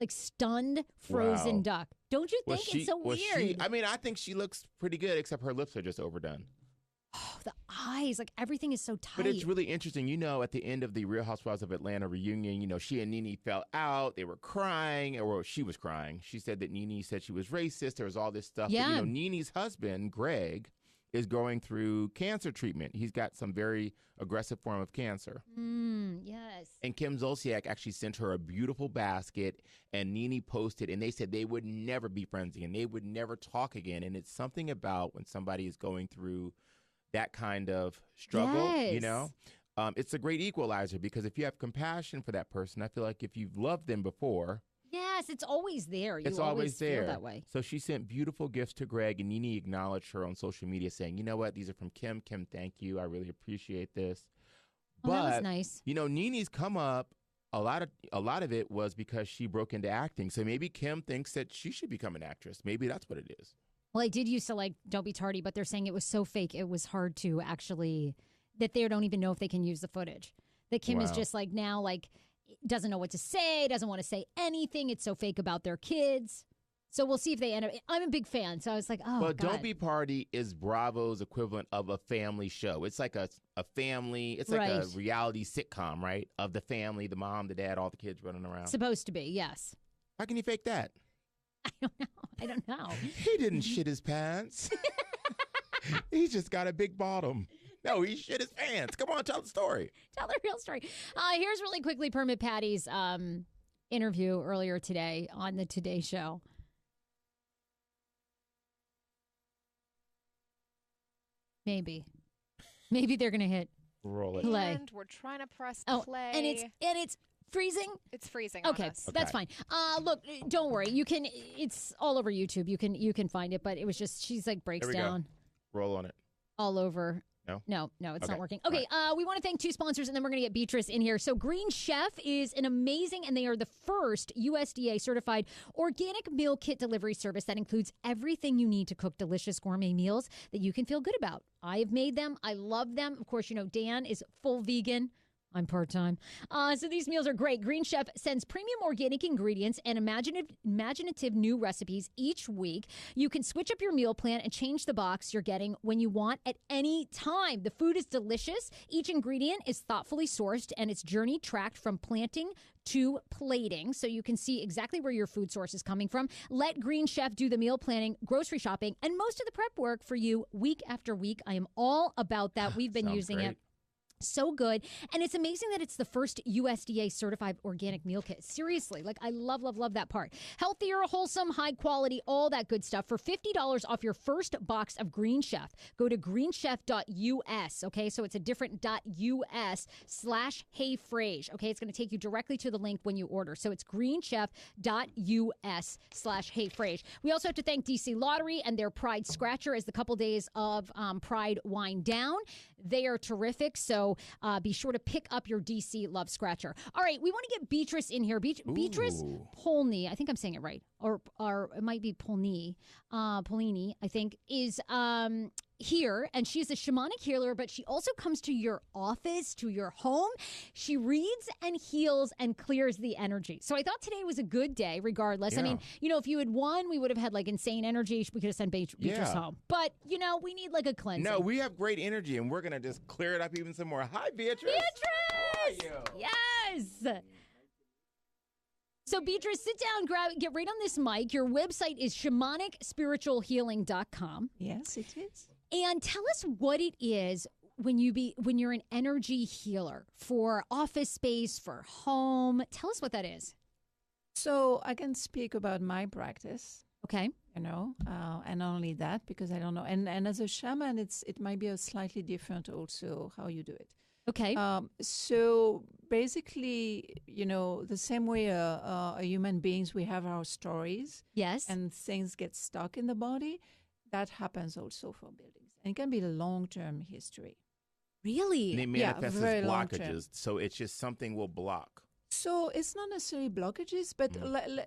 [SPEAKER 1] like stunned frozen duck. Don't you think it's so weird?
[SPEAKER 5] I think she looks pretty good except her lips are just overdone.
[SPEAKER 1] Oh, the eyes, like everything is so tight.
[SPEAKER 5] But it's really interesting. At the end of the Real Housewives of Atlanta reunion, she and Nene fell out. They were crying, or she was crying. She said that Nene said she was racist. There was all this stuff.
[SPEAKER 1] Yeah.
[SPEAKER 5] But, Nene's husband, Greg, is going through cancer treatment. He's got some very aggressive form of cancer.
[SPEAKER 1] Yes.
[SPEAKER 5] And Kim Zolciak actually sent her a beautiful basket, and Nene posted, and they said they would never be friends again. They would never talk again. And it's something about when somebody is going through that kind of struggle,
[SPEAKER 1] Yes.
[SPEAKER 5] It's a great equalizer because if you have compassion for that person, I feel like if you've loved them before.
[SPEAKER 1] Yes, it's always there.
[SPEAKER 5] It's always there.
[SPEAKER 1] Feel that way.
[SPEAKER 5] So she sent beautiful gifts to Greg, and Nene acknowledged her on social media saying, you know what, these are from Kim. Kim, thank you. I really appreciate this.
[SPEAKER 1] Oh,
[SPEAKER 5] but,
[SPEAKER 1] that was nice.
[SPEAKER 5] Nene's come up, a lot of it was because she broke into acting. So maybe Kim thinks that she should become an actress. Maybe that's what it is.
[SPEAKER 1] Well, I did used to like Don't Be Tardy, but they're saying it was so fake, it was hard to actually, that they don't even know if they can use the footage. That Kim is just like now, like, doesn't know what to say, doesn't want to say anything. It's so fake about their kids. So we'll see if they end up. I'm a big fan, so I was like, oh,
[SPEAKER 5] well,
[SPEAKER 1] God.
[SPEAKER 5] Don't Be Party is Bravo's equivalent of a family show. It's like a family, it's like a reality sitcom, right? Of the family, the mom, the dad, all the kids running around.
[SPEAKER 1] Supposed to be, yes.
[SPEAKER 5] How can you fake that?
[SPEAKER 1] I don't know.
[SPEAKER 5] He didn't shit his pants. He just got a big bottom. No, he shit his pants. Come on, tell the story.
[SPEAKER 1] Tell the real story. Here's really quickly Permit Patty's interview earlier today on the Today Show. Maybe they're gonna hit
[SPEAKER 5] Roll it.
[SPEAKER 1] play.
[SPEAKER 4] And we're trying to press
[SPEAKER 1] Oh,
[SPEAKER 4] play.
[SPEAKER 1] and it's freezing.
[SPEAKER 4] It's freezing. On
[SPEAKER 1] Okay,
[SPEAKER 4] us.
[SPEAKER 1] that's fine. Look, don't worry. You can. It's all over YouTube. You can find it. But it was just she's like breaks
[SPEAKER 5] There we go.
[SPEAKER 1] down
[SPEAKER 5] Roll on it.
[SPEAKER 1] all over
[SPEAKER 5] No?
[SPEAKER 1] No, it's
[SPEAKER 5] Okay.
[SPEAKER 1] not working. Okay, we want to thank two sponsors, and then we're going to get Beatrice in here. So Green Chef is an amazing, and they are the first USDA-certified organic meal kit delivery service that includes everything you need to cook delicious gourmet meals that you can feel good about. I have made them. I love them. Of course, Dan is full vegan. I'm part-time. So these meals are great. Green Chef sends premium organic ingredients and imaginative new recipes each week. You can switch up your meal plan and change the box you're getting when you want at any time. The food is delicious. Each ingredient is thoughtfully sourced, and it's journey tracked from planting to plating, so you can see exactly where your food source is coming from. Let Green Chef do the meal planning, grocery shopping, and most of the prep work for you week after week. I am all about that. We've been using it. So good. And it's amazing that it's the first USDA certified organic meal kit. Seriously, I love that part. Healthier, wholesome, high quality, all that good stuff for $50 off your first box of Green Chef. Go to greenchef.us. Okay, so it's a different .us/Hey Frase. Okay, it's going to take you directly to the link when you order. So it's greenchef.us/Hey Frase. We also have to thank DC Lottery and their Pride Scratcher as the couple days of Pride wind down. They are terrific. So be sure to pick up your DC Love Scratcher. All right, we want to get Beatrice in here. Beatrice Polny, I think I'm saying it right, or it might be Polny, Polini, I think, is here, and she's a shamanic healer, but she also comes to your office, to your home. She reads and heals and clears the energy. So I thought today was a good day, regardless.
[SPEAKER 5] Yeah.
[SPEAKER 1] I mean, if you had won, we would have had insane energy. We could have sent Beatrice home. But, we need a cleansing.
[SPEAKER 5] No, we have great energy, and we're going to just clear it up even some more. Hi, Beatrice.
[SPEAKER 1] Beatrice! How are you? Yes! So, Beatrice, sit down, get right on this mic. Your website is shamanicspiritualhealing.com.
[SPEAKER 7] Yes, it is.
[SPEAKER 1] And tell us what it is when you're an energy healer for office space, for home. Tell us what that is.
[SPEAKER 7] So I can speak about my practice.
[SPEAKER 1] Okay.
[SPEAKER 7] And only that, because I don't know. And as a shaman, it might be a slightly different also how you do it.
[SPEAKER 1] Okay.
[SPEAKER 7] So basically, the same way a human beings, we have our stories.
[SPEAKER 1] Yes.
[SPEAKER 7] And things get stuck in the body. That happens also for buildings. And it can be a long-term history.
[SPEAKER 1] Really?
[SPEAKER 5] And it manifests as
[SPEAKER 7] very long-term.
[SPEAKER 5] blockages, so it's just something will block.
[SPEAKER 7] So it's not necessarily blockages, but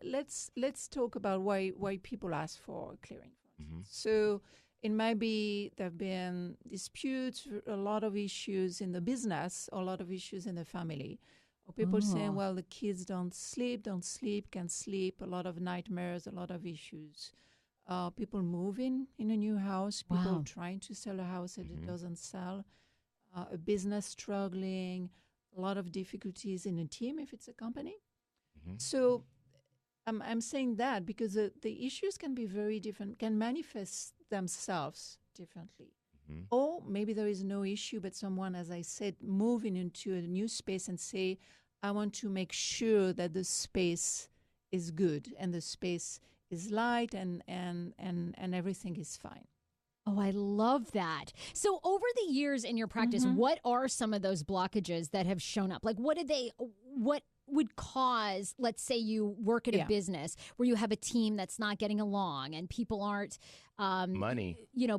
[SPEAKER 7] let's talk about why people ask for clearing. So it might be there have been disputes, a lot of issues in the business, a lot of issues in the family. Or people saying, well, the kids can't sleep, can't sleep, a lot of nightmares, a lot of issues. People moving in a new house, people trying to sell a house that it doesn't sell, a business struggling, a lot of difficulties in a team if it's a company. So I'm saying that because the issues can be very different, can manifest themselves differently. Or maybe there is no issue, but someone, as I said, moving into a new space and say, I want to make sure that the space is good and the space is light and everything is fine.
[SPEAKER 1] Oh, I love that. So over the years in your practice, what are some of those blockages that have shown up? What would cause, let's say you work at a business where you have a team that's not getting along and people aren't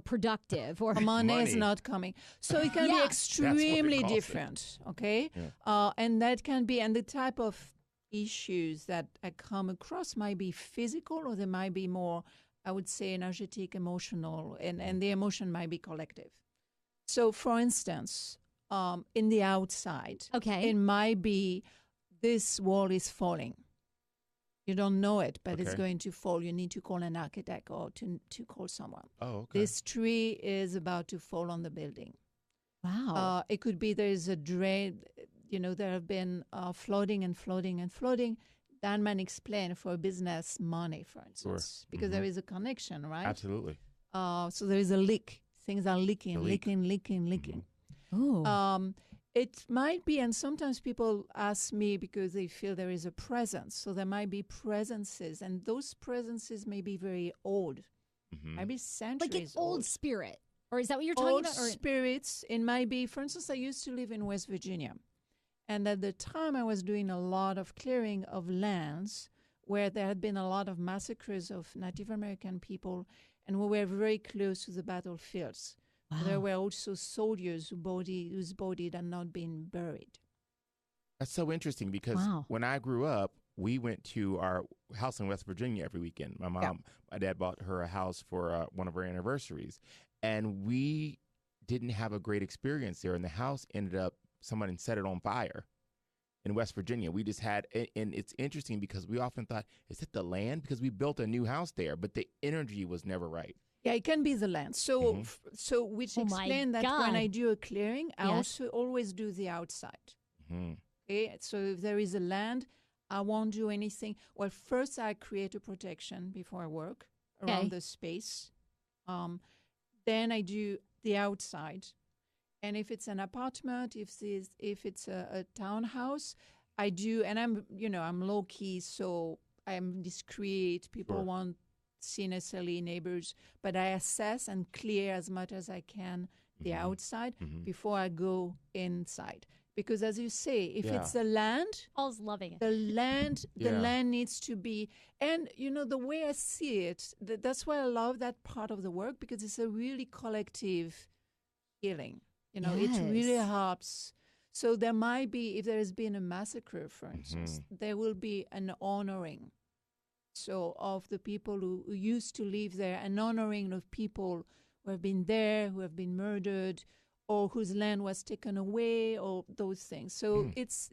[SPEAKER 1] productive, or
[SPEAKER 7] money is not coming. So it can be extremely different, okay? And that can be, and the type of issues that I come across might be physical, or they might be more, I would say, energetic, emotional, and the emotion might be collective. So, for instance, in the outside, it might be this wall is falling. You don't know it, but it's going to fall. You need to call an architect or to call someone.
[SPEAKER 5] Oh, okay.
[SPEAKER 7] This tree is about to fall on the building.
[SPEAKER 1] Wow.
[SPEAKER 7] It could be there is a drain. There have been flooding. That might explain for business money, for instance, because there is a connection, right?
[SPEAKER 5] Absolutely.
[SPEAKER 7] So there is a leak. Things are leaking.
[SPEAKER 1] Ooh.
[SPEAKER 7] It might be, and sometimes people ask me because they feel there is a presence. So there might be presences, and those presences may be very old, maybe centuries
[SPEAKER 1] like an old spirit. Or is that what you're talking
[SPEAKER 7] old
[SPEAKER 1] about?
[SPEAKER 7] Old spirits. It might be, for instance, I used to live in West Virginia. And at the time, I was doing a lot of clearing of lands where there had been a lot of massacres of Native American people, and we were very close to the battlefields. There were also soldiers whose body had not been buried.
[SPEAKER 5] That's so interesting because when I grew up, we went to our house in West Virginia every weekend. My dad bought her a house for one of her anniversaries, and we didn't have a great experience there. And the house ended up, someone set it on fire in West Virginia. We just had, and it's interesting because we often thought, is it the land? Because we built a new house there, but the energy was never right.
[SPEAKER 7] Yeah, it can be the land. So, which explains that when I do a clearing, I also always do the outside. Okay, so if there is a land, I won't do anything. Well, first I create a protection before I work around the space. Then I do the outside. And if it's an apartment, if it's a townhouse, I do, and I'm low key, so I'm discreet. People won't see necessarily neighbors, but I assess and clear as much as I can the outside before I go inside. Because as you say, if it's the land,
[SPEAKER 1] Paul's loving it.
[SPEAKER 7] The land needs to be, and the way I see it, that's why I love that part of the work, because it's a really collective healing. It really helps. So there might be, if there has been a massacre, for instance, there will be an honoring. So of the people who used to live there, an honoring of people who have been there, who have been murdered, or whose land was taken away, or those things. So it's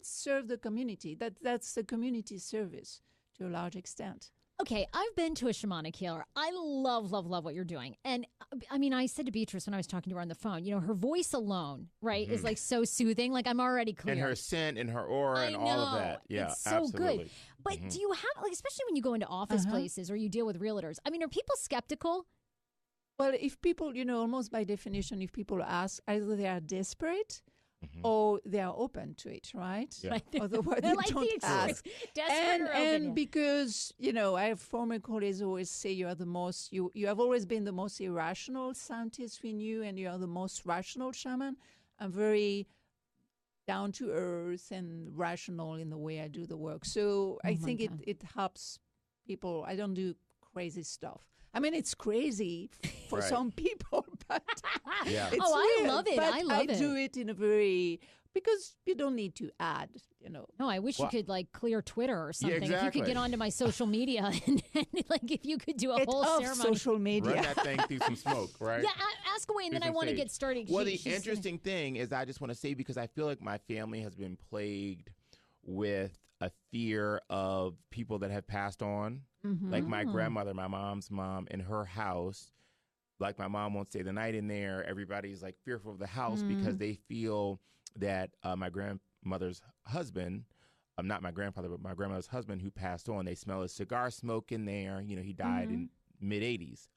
[SPEAKER 7] served the community. That's the community service to a large extent.
[SPEAKER 1] Okay, I've been to a shamanic healer. I love, love, love what you're doing. And I mean, I said to Beatrice when I was talking to her on the phone, her voice alone, right, is like so soothing. Like I'm already clear.
[SPEAKER 5] And her scent and her aura and all of that. Yeah,
[SPEAKER 1] it's so
[SPEAKER 5] absolutely.
[SPEAKER 1] good. But do you have, especially when you go into office places or you deal with realtors, I mean, are people skeptical?
[SPEAKER 7] Well, if people, almost by definition, if people ask, either they are desperate or they are open to it, right?
[SPEAKER 5] Yeah.
[SPEAKER 7] Otherwise, they
[SPEAKER 1] like
[SPEAKER 7] don't
[SPEAKER 1] the
[SPEAKER 7] ask.
[SPEAKER 1] Desperate or open,
[SPEAKER 7] and because, I have former colleagues who always say you are the most, you have always been the most irrational scientist we knew, and you are the most rational shaman. I'm very down to earth and rational in the way I do the work. So I think it helps people. I don't do crazy stuff. I mean, it's crazy for some people, but it's
[SPEAKER 1] I love it.
[SPEAKER 7] But
[SPEAKER 1] I love it.
[SPEAKER 7] I do it in a very, because you don't need to add,
[SPEAKER 1] No, I wish you could clear Twitter or something.
[SPEAKER 5] Yeah, exactly.
[SPEAKER 1] If you could get onto my social media and if you could do a whole ceremony.
[SPEAKER 7] Social media.
[SPEAKER 5] Run that thing through some smoke, right?
[SPEAKER 1] Yeah, ask away, and then I want to get started.
[SPEAKER 5] Well, the interesting thing is I just want to say, because I feel like my family has been plagued with a fear of people that have passed on. Like my grandmother, my mom's mom, in her house, like my mom won't stay the night in there. Everybody's like fearful of the house because they feel that my grandmother's husband, not my grandfather, but my grandmother's husband who passed on, they smell his cigar smoke in there. He died in mid-'80s.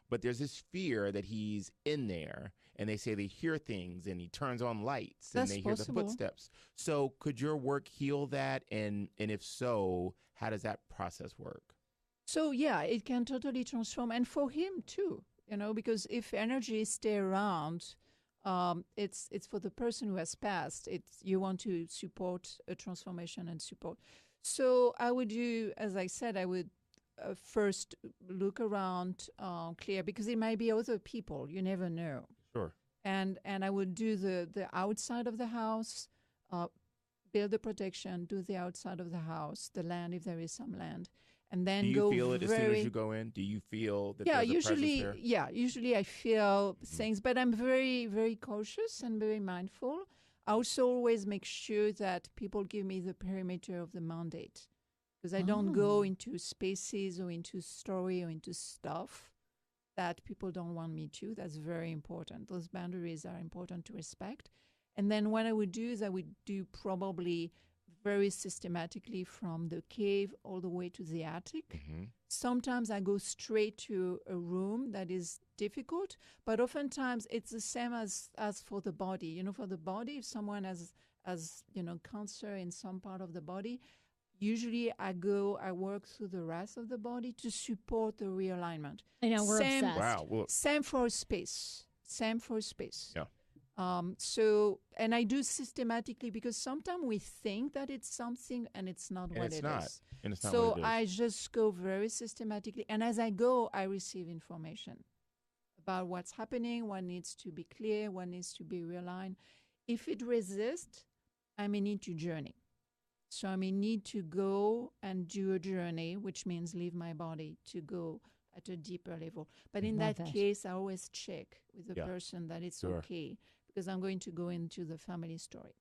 [SPEAKER 5] But there's this fear that he's in there, and they say they hear things, and he turns on lights, and they hear the footsteps. So could your work heal that? And if so, how does that process work?
[SPEAKER 7] So, yeah, it can totally transform. And for him, too, because if energy stay around, it's for the person who has passed. You want to support a transformation and support. So I would do, as I said, I would first look around, clear, because it might be other people. You never know.
[SPEAKER 5] Sure.
[SPEAKER 7] And I would do the outside of the house, build the protection, do the outside of the house, the land if there is some land. And then
[SPEAKER 5] do you feel it as soon as you go in? Do you feel that there's a presence there?
[SPEAKER 7] Yeah, usually I feel things, but I'm very, very cautious and very mindful. I also always make sure that people give me the perimeter of the mandate, because I don't go into spaces or into story or into stuff that people don't want me to. That's very important. Those boundaries are important to respect. And then what I would do is I would do probably very systematically from the cave all the way to the attic. Sometimes I go straight to a room that is difficult, but oftentimes it's the same as for the body. For the body, if someone has cancer in some part of the body, usually I work through the rest of the body to support the realignment.
[SPEAKER 1] I know, we're obsessed.
[SPEAKER 5] Wow.
[SPEAKER 7] Same for space.
[SPEAKER 5] Yeah.
[SPEAKER 7] And I do systematically, because sometimes we think that it's something and it's not what it is.
[SPEAKER 5] And it's not
[SPEAKER 7] so I just go very systematically. And as I go, I receive information about what's happening, what needs to be clear, what needs to be realigned. If it resists, I may need to journey. So I may need to go and do a journey, which means leave my body to go at a deeper level. But in
[SPEAKER 1] Love
[SPEAKER 7] that
[SPEAKER 1] it.
[SPEAKER 7] case, I always check with the
[SPEAKER 5] Yeah.
[SPEAKER 7] person that it's
[SPEAKER 5] Sure.
[SPEAKER 7] okay, because I'm going to go into the family story.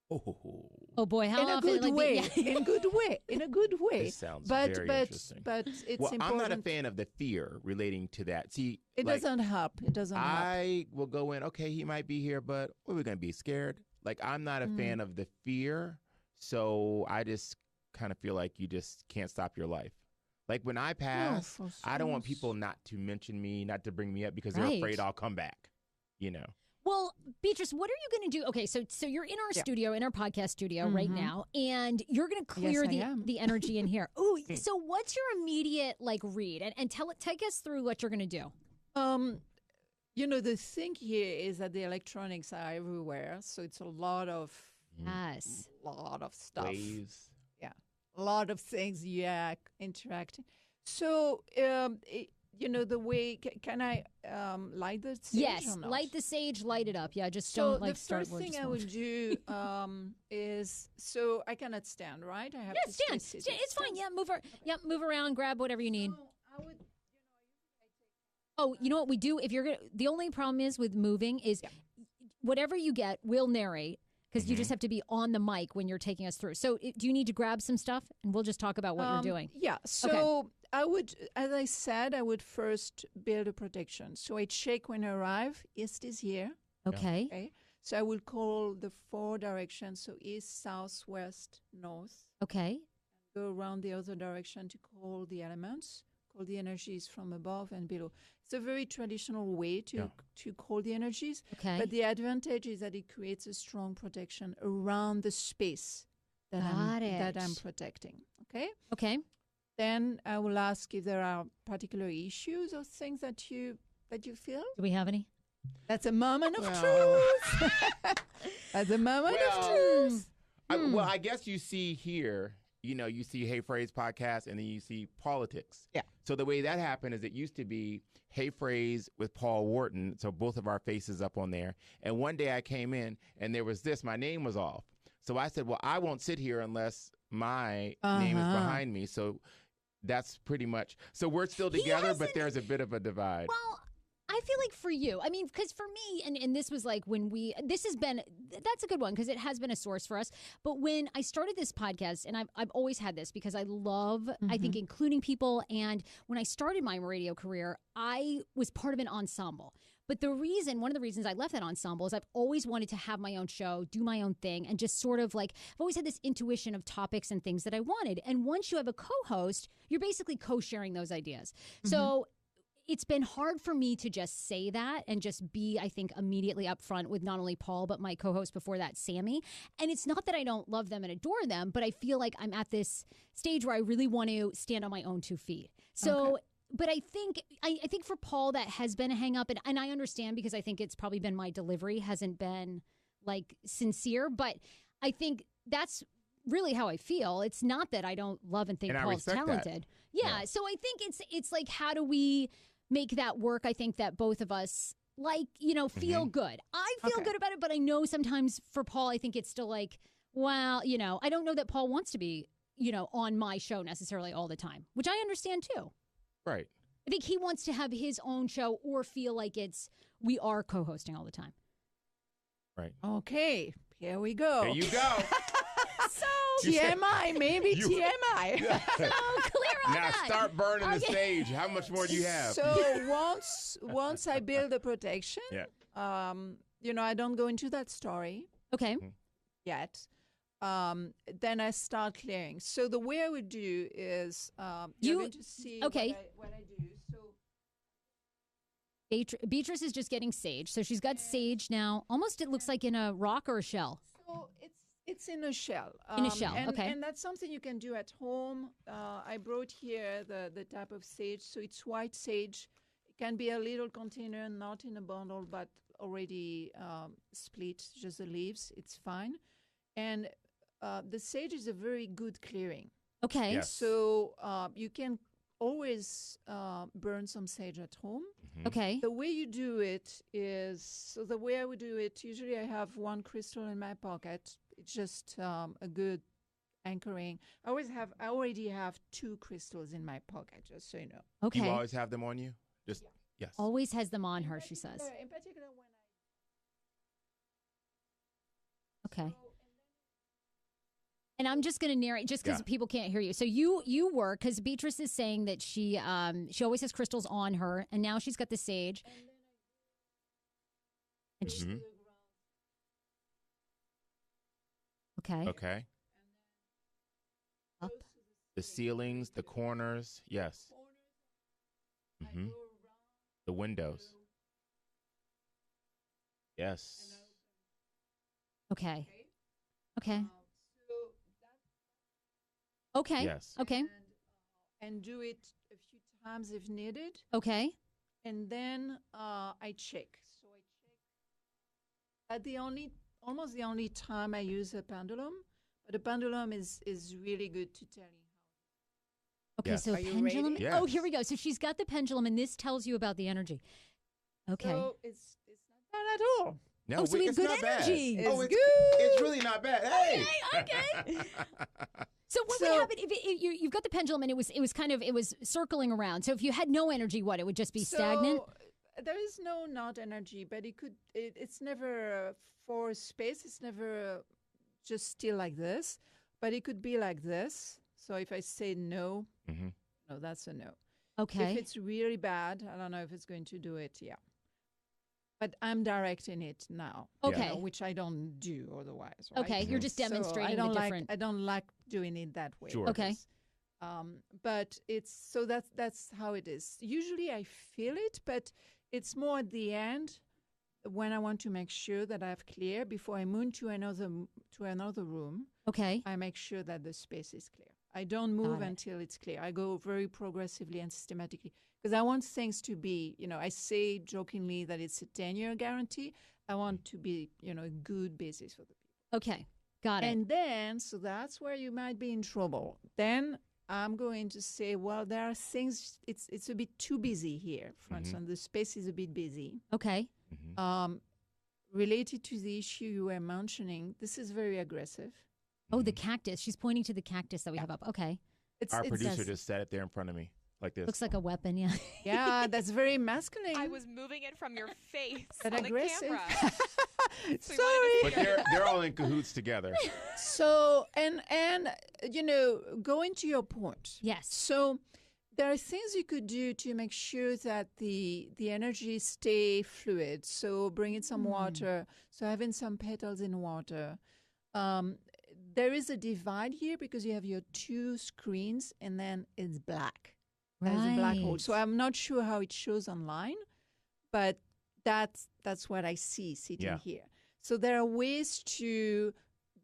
[SPEAKER 1] Oh boy, how
[SPEAKER 7] In a
[SPEAKER 1] often?
[SPEAKER 7] good
[SPEAKER 1] like,
[SPEAKER 7] way,
[SPEAKER 1] yeah.
[SPEAKER 7] in a good way, in a good way.
[SPEAKER 5] This sounds
[SPEAKER 7] but
[SPEAKER 5] very
[SPEAKER 7] but
[SPEAKER 5] interesting.
[SPEAKER 7] but it's
[SPEAKER 5] Well,
[SPEAKER 7] important.
[SPEAKER 5] I'm not a fan of the fear relating to that. See,
[SPEAKER 7] It
[SPEAKER 5] like,
[SPEAKER 7] doesn't help. It doesn't help.
[SPEAKER 5] I will go in, okay, he might be here, but what are we going to be scared? Like, I'm not a fan of the fear, so I just kind of feel like you just can't stop your life. Like, when I pass,
[SPEAKER 7] for
[SPEAKER 5] I don't want
[SPEAKER 7] sure.
[SPEAKER 5] people not to mention me, not to bring me up because they're
[SPEAKER 1] Right.
[SPEAKER 5] afraid I'll come back, you know?
[SPEAKER 1] Well, Beatrice, what are you going to do? Okay, so you're in our
[SPEAKER 7] Yeah.
[SPEAKER 1] studio, in our podcast studio right now, and you're going to clear
[SPEAKER 7] Yes, I am.
[SPEAKER 1] the energy in here. Oh, so what's your immediate like read? And take us through what you're going to do.
[SPEAKER 7] The thing here is that the electronics are everywhere, so it's a lot of
[SPEAKER 1] Yes.
[SPEAKER 7] stuff.
[SPEAKER 5] Waves.
[SPEAKER 7] Yeah, a lot of things. Yeah, interacting. So, the way can I light the sage?
[SPEAKER 1] Yes,
[SPEAKER 7] or not?
[SPEAKER 1] light the sage, light it up. Yeah, just
[SPEAKER 7] So
[SPEAKER 1] don't like
[SPEAKER 7] the
[SPEAKER 1] start
[SPEAKER 7] first
[SPEAKER 1] where
[SPEAKER 7] thing
[SPEAKER 1] just
[SPEAKER 7] I
[SPEAKER 1] won't.
[SPEAKER 7] would do is so I cannot stand, right? I have
[SPEAKER 1] Yeah,
[SPEAKER 7] to stay
[SPEAKER 1] stand.
[SPEAKER 7] seated.
[SPEAKER 1] It's fine. Yeah, move around, grab whatever you need.
[SPEAKER 7] So I would.
[SPEAKER 1] Oh, you know what we do? If you're gonna, the only problem is with moving is whatever you get, we'll narrate because you just have to be on the mic when you're taking us through. So, do you need to grab some stuff, and we'll just talk about what you're doing?
[SPEAKER 7] Yeah. So I would, as I said, I would first build a protection. So I check when I arrive. East is here.
[SPEAKER 1] Okay.
[SPEAKER 7] Okay. So I will call the 4 directions. So east, south, west, north.
[SPEAKER 1] Okay.
[SPEAKER 7] Go around the other direction to call the elements, call the energies from above and below. It's a very traditional way to call the energies.
[SPEAKER 1] Okay.
[SPEAKER 7] But the advantage is that it creates a strong protection around the space that
[SPEAKER 1] Got
[SPEAKER 7] that
[SPEAKER 1] it.
[SPEAKER 7] I'm protecting. Okay.
[SPEAKER 1] Okay.
[SPEAKER 7] Then I will ask if there are particular issues or things that you feel.
[SPEAKER 1] Do we have any?
[SPEAKER 7] That's a moment of
[SPEAKER 5] Well-
[SPEAKER 7] truth. That's a moment of
[SPEAKER 5] Well,
[SPEAKER 7] truth.
[SPEAKER 5] Well, I guess you see here, you see Hey Phrase podcast and then you see politics.
[SPEAKER 6] Yeah.
[SPEAKER 5] So the way that happened is it used to be Hey Phrase with Paul Wharton. So both of our faces up on there. And one day I came in and there was this, my name was off. So I said, well, I won't sit here unless my name is behind me. So that's pretty much, so we're still together, but there's a bit of a divide.
[SPEAKER 1] Well, I feel like for you, I mean, because for me, and this was like when this has been, that's a good one because it has been a source for us. But when I started this podcast, and I've always had this because I love, I think, including people. And when I started my radio career, I was part of an ensemble. But one of the reasons I left that ensemble is I've always wanted to have my own show, do my own thing, and just sort of like, I've always had this intuition of topics and things that I wanted. And once you have a co-host, you're basically co-sharing those ideas. So it's been hard for me to just say that and just be, I think, immediately upfront with not only Paul, but my co-host before that, Sammy. And it's not that I don't love them and adore them, but I feel like I'm at this stage where I really want to stand on my own 2 feet. So, but I think for Paul, that has been a hang up. And I understand because I think it's probably been my delivery hasn't been like sincere, but I think that's really how I feel. It's not that I don't love and think
[SPEAKER 5] And I
[SPEAKER 1] Paul's
[SPEAKER 5] respect that.
[SPEAKER 1] talented. Yeah. So I think it's like, how do we make that work? I think that both of us feel good. I feel good about it, but I know sometimes for Paul, I think it's still like, well, I don't know that Paul wants to be, on my show necessarily all the time, which I understand too.
[SPEAKER 5] Right.
[SPEAKER 1] I think he wants to have his own show or feel like we are co-hosting all the time.
[SPEAKER 5] Right.
[SPEAKER 7] Okay, here we go.
[SPEAKER 5] There you go.
[SPEAKER 7] TMI, maybe
[SPEAKER 5] You-
[SPEAKER 7] TMI.
[SPEAKER 1] So clear on
[SPEAKER 5] Now
[SPEAKER 1] that.
[SPEAKER 5] start burning the stage. How much more do you have?
[SPEAKER 7] So once I build the protection,
[SPEAKER 5] Yeah.
[SPEAKER 7] I don't go into that story
[SPEAKER 1] Okay.
[SPEAKER 7] yet. Then I start clearing. So the way I would do is you're going to see
[SPEAKER 1] okay.
[SPEAKER 7] what I do. So
[SPEAKER 1] Beatrice is just getting sage. So she's got sage now. Almost it looks like in a rock or a shell.
[SPEAKER 7] So it's in a shell.
[SPEAKER 1] In a shell,
[SPEAKER 7] and,
[SPEAKER 1] okay.
[SPEAKER 7] And that's something you can do at home. I brought here the type of sage. So it's white sage. It can be a little container, not in a bundle, but already split, just the leaves. It's fine. And the sage is a very good clearing.
[SPEAKER 1] Okay.
[SPEAKER 5] Yes.
[SPEAKER 7] So you can always burn some sage at home.
[SPEAKER 1] Okay.
[SPEAKER 7] The way you do it is, so the way I would do it, usually I have one crystal in my pocket. It's just a good anchoring. I already have 2 crystals in my pocket, just so you know.
[SPEAKER 1] Okay.
[SPEAKER 5] You always have them on you? Just, yes.
[SPEAKER 1] Always has them on her, she says.
[SPEAKER 7] In particular, when
[SPEAKER 1] Okay. And I'm just going to narrate, just because people can't hear you. So you work, because Beatrice is saying that she always has crystals on her, and now she's got the sage. And okay.
[SPEAKER 5] Okay.
[SPEAKER 1] Up.
[SPEAKER 5] The ceilings, the corners, yes. The windows. Yes.
[SPEAKER 1] Okay. Okay. Okay.
[SPEAKER 5] Yes.
[SPEAKER 1] Okay.
[SPEAKER 7] and do it a few times if needed.
[SPEAKER 1] Okay.
[SPEAKER 7] And then I check. So I check. Almost the only time I use a pendulum, but a pendulum is really good to tell you.
[SPEAKER 1] Okay,
[SPEAKER 5] Yes.
[SPEAKER 1] so
[SPEAKER 7] Are you
[SPEAKER 1] pendulum.
[SPEAKER 7] ready?
[SPEAKER 5] Yes.
[SPEAKER 1] Oh, here we go. So she's got the pendulum, and this tells you about the energy. Okay.
[SPEAKER 7] So it's not bad at all.
[SPEAKER 5] No,
[SPEAKER 1] Oh, so we have
[SPEAKER 5] it's
[SPEAKER 1] good
[SPEAKER 5] not bad.
[SPEAKER 1] energy.
[SPEAKER 5] Oh,
[SPEAKER 7] It's
[SPEAKER 5] it's really not bad. Hey.
[SPEAKER 1] Okay. So what would
[SPEAKER 7] So-
[SPEAKER 1] happen if you've got the pendulum and it was circling around? So if you had no energy, what, it would just be stagnant?
[SPEAKER 7] There is no not energy, but it's never for space. It's never just still like this, but it could be like this. So if I say no, no, that's a no.
[SPEAKER 1] Okay.
[SPEAKER 7] If it's really bad, I don't know if it's going to do it. Yeah. But I'm directing it now.
[SPEAKER 1] Okay.
[SPEAKER 7] Which I don't do otherwise. Right?
[SPEAKER 1] Okay, you're just
[SPEAKER 7] So
[SPEAKER 1] demonstrating
[SPEAKER 7] I don't
[SPEAKER 1] the
[SPEAKER 7] like,
[SPEAKER 1] different.
[SPEAKER 7] I don't like doing it that way.
[SPEAKER 5] Sure.
[SPEAKER 1] Okay.
[SPEAKER 7] But that's how it is. Usually I feel it, but it's more at the end when I want to make sure that I've clear before I move to another room.
[SPEAKER 1] Okay.
[SPEAKER 7] I make sure that the space is clear. I don't move
[SPEAKER 1] Got it.
[SPEAKER 7] until it's clear. I go very progressively and systematically because I want things to be, I say jokingly that it's a 10-year guarantee. I want to be, a good basis for the people.
[SPEAKER 1] Okay. Got it.
[SPEAKER 7] And then, so that's where you might be in trouble. Then I'm going to say, well, there are things, it's a bit too busy here. For instance, the space is a bit busy.
[SPEAKER 1] Okay.
[SPEAKER 7] Related to the issue you were mentioning, this is very aggressive.
[SPEAKER 1] Oh, the cactus. She's pointing to the cactus that we have up. Okay.
[SPEAKER 5] Our
[SPEAKER 7] It
[SPEAKER 5] producer
[SPEAKER 7] says-
[SPEAKER 5] just sat it there in front of me like this.
[SPEAKER 1] Looks like a weapon. Yeah.
[SPEAKER 7] Yeah, that's very masculine.
[SPEAKER 4] I was moving it from your face
[SPEAKER 7] But
[SPEAKER 4] on
[SPEAKER 7] aggressive.
[SPEAKER 4] the camera.
[SPEAKER 7] Sorry.
[SPEAKER 4] So you wanted
[SPEAKER 5] But they're all in cahoots together.
[SPEAKER 7] So and going to your point.
[SPEAKER 1] Yes.
[SPEAKER 7] So there are things you could do to make sure that the energy stay fluid. So bringing some water. So having some petals in water. There is a divide here because you have your 2 screens and then it's black. There's a black hole.
[SPEAKER 1] Right.
[SPEAKER 7] So I'm not sure how it shows online, but that's what I see sitting here. So there are ways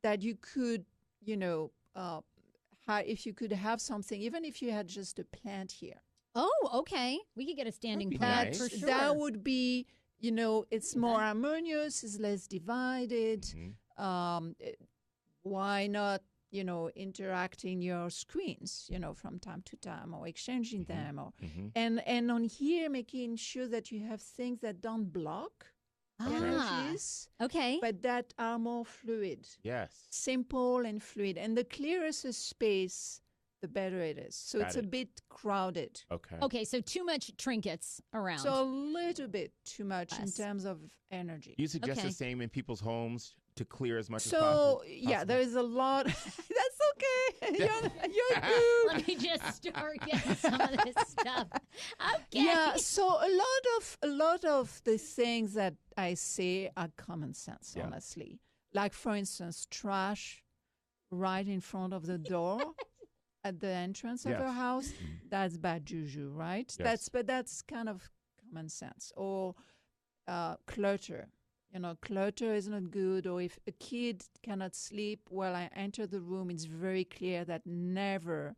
[SPEAKER 7] that you could, if you could have something, even if you had just a plant here.
[SPEAKER 1] Oh, okay. We could get a standing
[SPEAKER 5] That'd be
[SPEAKER 1] plant
[SPEAKER 5] nice.
[SPEAKER 1] for sure.
[SPEAKER 7] That would be, it's more harmonious, it's less divided. Why not, interacting your screens, from time to time or exchanging them and on here making sure that you have things that don't block energies,
[SPEAKER 1] Okay.
[SPEAKER 7] but that are more fluid,
[SPEAKER 5] Yes.
[SPEAKER 7] simple and fluid. And the clearer the space, the better it is. So
[SPEAKER 5] Got
[SPEAKER 7] it's
[SPEAKER 5] it.
[SPEAKER 7] a bit crowded.
[SPEAKER 5] Okay.
[SPEAKER 1] Okay. So too much trinkets around.
[SPEAKER 7] So a little bit too much in
[SPEAKER 1] Less.
[SPEAKER 7] terms of energy.
[SPEAKER 5] You suggest
[SPEAKER 1] Okay.
[SPEAKER 5] the same in people's homes to clear as much as
[SPEAKER 7] So
[SPEAKER 5] possible?
[SPEAKER 7] yeah, there is a lot. That's okay. You're good.
[SPEAKER 1] Let me just start getting some of this stuff. Okay.
[SPEAKER 7] Yeah. So a lot of the things that I say are common sense,
[SPEAKER 5] Yeah.
[SPEAKER 7] honestly. Like for instance, trash right in front of the door at the entrance of
[SPEAKER 5] Yes.
[SPEAKER 7] your house. That's bad juju, right?
[SPEAKER 5] Yes.
[SPEAKER 7] That's kind of common sense. Or clutter. Clutter is not good. Or if a kid cannot sleep while I enter the room, it's very clear that never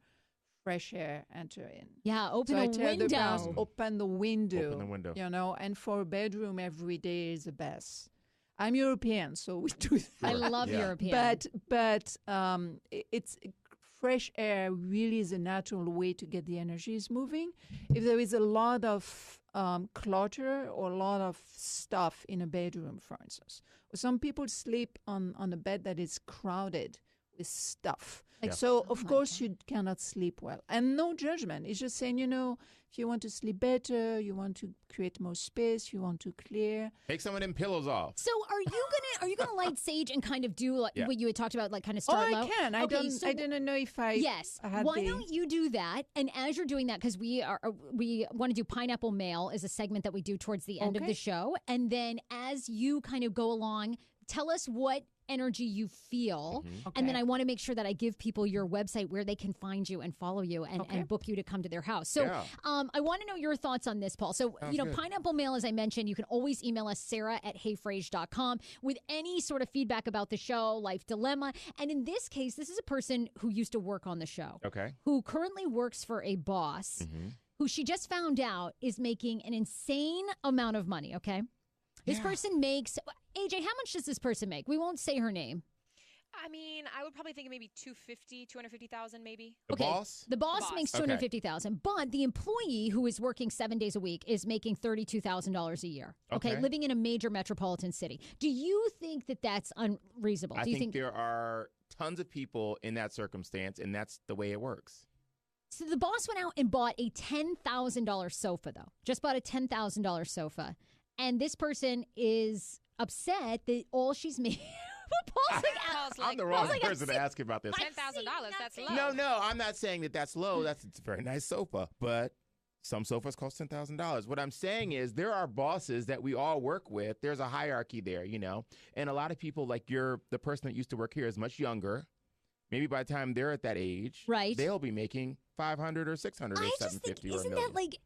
[SPEAKER 7] fresh air enter in.
[SPEAKER 1] Yeah. Open
[SPEAKER 7] So I
[SPEAKER 1] a
[SPEAKER 7] tell the parents,
[SPEAKER 1] window.
[SPEAKER 7] open the window.
[SPEAKER 5] Open the window.
[SPEAKER 7] And for a bedroom every day is the best. I'm European, so we do that.
[SPEAKER 1] I love
[SPEAKER 5] Yeah.
[SPEAKER 1] European.
[SPEAKER 7] But it's fresh air really is a natural way to get the energies moving. If there is a lot of clutter or a lot of stuff in a bedroom, for instance. Some people sleep on a bed that is crowded with stuff. So, of course, you cannot sleep well. And no judgment. It's just saying, if you want to sleep better, you want to create more space, you want to clear.
[SPEAKER 5] Take some of them pillows off.
[SPEAKER 1] So are you gonna light sage and kind of do like what you had talked about, like kind of start low?
[SPEAKER 7] I can. I didn't know if I.
[SPEAKER 1] Yes. Why don't you do that? And as you're doing that, because we want to do Pineapple Mail as a segment that we do towards the end of the show, and then as you kind of go along, tell us what energy you feel, and then I want to make sure that I give people your website where they can find you and follow you and book you to come to their house. So I want to know your thoughts on this, Paul. So,
[SPEAKER 5] Sounds good.
[SPEAKER 1] Pineapple Mail, as I mentioned, you can always email us, sarah@heyfrase.com, with any sort of feedback about the show, life dilemma. And in this case, this is a person who used to work on the show, who currently works for a boss who she just found out is making an insane amount of money, This person makes... AJ, how much does this person make? We won't say her name.
[SPEAKER 4] I mean, I would probably think maybe 250,000 maybe.
[SPEAKER 5] The boss?
[SPEAKER 1] The boss makes $250,000, but the employee who is working 7 days a week is making $32,000 a year. Okay, living in a major metropolitan city. Do you think that that's unreasonable?
[SPEAKER 5] I think there are tons of people in that circumstance, and that's the way it works.
[SPEAKER 1] So the boss went out and bought a $10,000 sofa, though. Just bought a $10,000 sofa. And this person is upset that all she's made.
[SPEAKER 5] I'm the wrong person to ask about this.
[SPEAKER 4] $10,000, that's low.
[SPEAKER 5] No, I'm not saying that that's low. It's a very nice sofa, but some sofas cost $10,000. What I'm saying is there are bosses that we all work with. There's a hierarchy there, and a lot of people, like the person that used to work here is much younger. Maybe by the time they're at that age, they'll be making $500 or $600 or $750 or $1 million.
[SPEAKER 1] That like?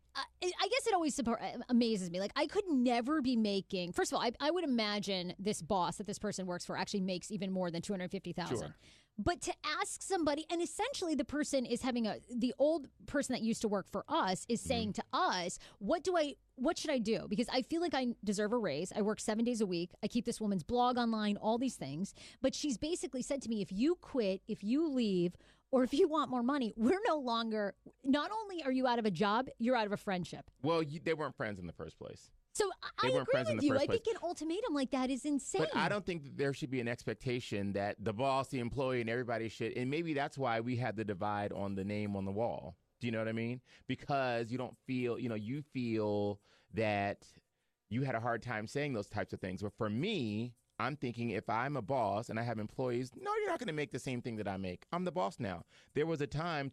[SPEAKER 1] I guess it always amazes me. Like, I could never be making. First of all, I would imagine this boss that this person works for actually makes even more than $250,000.
[SPEAKER 5] Sure.
[SPEAKER 1] But to ask somebody, and essentially the person is having the old person that used to work for us is saying to us, what should I do? Because I feel like I deserve a raise. I work 7 days a week. I keep this woman's blog online, all these things. But she's basically said to me, if you quit, if you leave, or if you want more money, we're no longer, not only are you out of a job, you're out of a friendship.
[SPEAKER 5] Well, they weren't friends in the first place.
[SPEAKER 1] So I agree with you. I think an ultimatum like that is insane.
[SPEAKER 5] But I don't think that there should be an expectation that the boss, the employee, and everybody should. And maybe that's why we had the divide on the name on the wall. Do you know what I mean? Because you don't feel, you feel that you had a hard time saying those types of things. But for me, I'm thinking if I'm a boss and I have employees, no, you're not going to make the same thing that I make. I'm the boss now. There was a time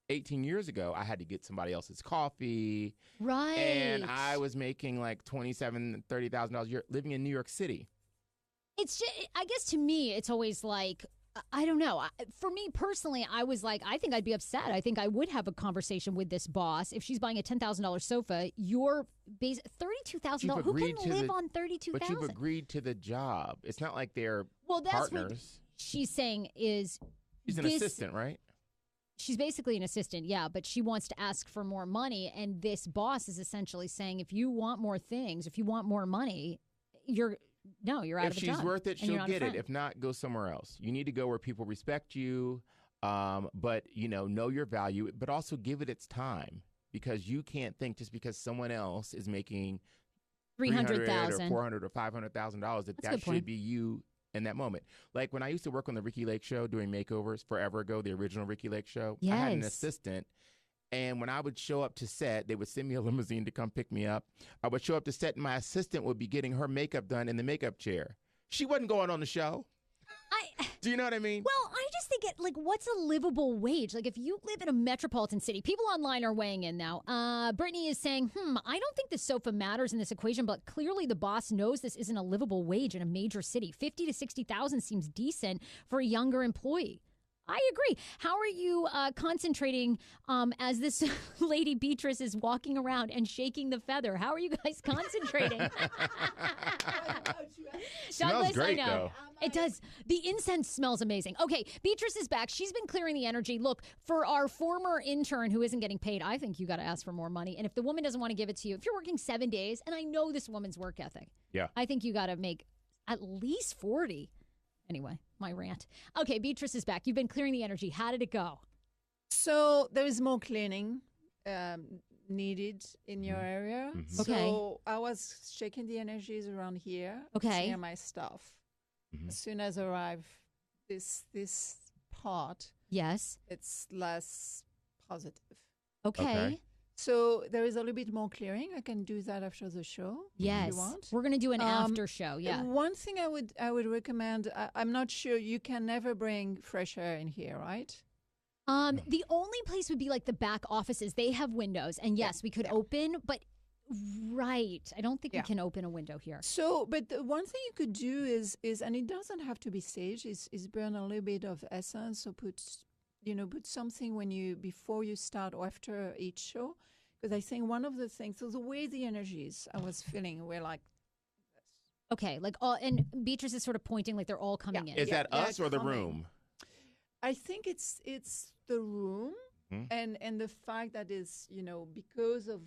[SPEAKER 5] 18 years ago, I had to get somebody else's coffee.
[SPEAKER 1] Right.
[SPEAKER 5] And I was making like $27,000, $30,000 a year living in New York City.
[SPEAKER 1] It's just, I guess to me, it's always like, I don't know. For me personally, I was like, I think I'd be upset. I think I would have a conversation with this boss. If she's buying a $10,000 sofa, you're $32,000. Who can live on $32,000?
[SPEAKER 5] But you've agreed to the job. It's not like they're
[SPEAKER 1] that's
[SPEAKER 5] partners.
[SPEAKER 1] What she's saying is...
[SPEAKER 5] She's an assistant, right?
[SPEAKER 1] She's basically an assistant, yeah, but she wants to ask for more money. And this boss is essentially saying, if you want more things, if you want more money, you're out of a job.
[SPEAKER 5] If she's worth it, she'll get it. If not, go somewhere else. You need to go where people respect you, but, know your value, but also give it its time. Because you can't think just because someone else is making $300,000 or $400,000 or $500,000 that should be you in that moment. Like when I used to work on the Ricky Lake show doing makeovers forever ago, the original Ricky Lake show, I had an assistant. And when I would show up to set, they would send me a limousine to come pick me up. I would show up to set and my assistant would be getting her makeup done in the makeup chair. She wasn't going on the show. Do you know what I mean?
[SPEAKER 1] Well, I just think what's a livable wage? Like if you live in a metropolitan city, people online are weighing in now. Brittany is saying, I don't think the sofa matters in this equation, but clearly the boss knows this isn't a livable wage in a major city. $50,000 to $60,000 seems decent for a younger employee. I agree. How are you concentrating as this lady Beatrice is walking around and shaking the feather? How are you guys concentrating?
[SPEAKER 5] Smells great, though.
[SPEAKER 1] It does. The incense smells amazing. Okay, Beatrice is back. She's been clearing the energy. Look, for our former intern who isn't getting paid, I think you got to ask for more money. And if the woman doesn't want to give it to you, if you're working 7 days, and I know this woman's work ethic, I think you got to make at least 40. Anyway, my rant. Okay, Beatrice is back. You've been clearing the energy. How did it go?
[SPEAKER 7] So there is more cleaning. needed in your area.
[SPEAKER 5] Mhm.
[SPEAKER 1] Okay.
[SPEAKER 7] So I was checking the energies around here.
[SPEAKER 1] Okay.
[SPEAKER 7] Near my stuff.
[SPEAKER 5] Mhm.
[SPEAKER 7] As soon as I arrive, this part,
[SPEAKER 1] Yes.
[SPEAKER 7] it's less positive.
[SPEAKER 1] Okay.
[SPEAKER 5] Okay.
[SPEAKER 7] So there is a little bit more clearing. I can do that after the show.
[SPEAKER 1] Yes.
[SPEAKER 7] If you want.
[SPEAKER 1] We're going to do an
[SPEAKER 7] Um,
[SPEAKER 1] after show. Yeah.
[SPEAKER 7] One thing I would recommend. I'm not sure you can never bring fresh air in here, right?
[SPEAKER 1] The only place would be like the back offices. They have windows, and yes, we could open, but right. I don't think we
[SPEAKER 7] Yeah.
[SPEAKER 1] can open a window here.
[SPEAKER 7] So, but the one thing you could do is, and it doesn't have to be staged, is burn a little bit of essence or put something before you start or after each show. Because I think one of the things, so the way the energies I was feeling were like,
[SPEAKER 1] Okay, like all, and Beatrice is sort of pointing like they're all coming in.
[SPEAKER 5] Is that
[SPEAKER 7] Yeah,
[SPEAKER 5] us or the
[SPEAKER 7] coming.
[SPEAKER 5] room?
[SPEAKER 7] I think it's the room
[SPEAKER 5] Mhm.
[SPEAKER 7] and the fact that is, because of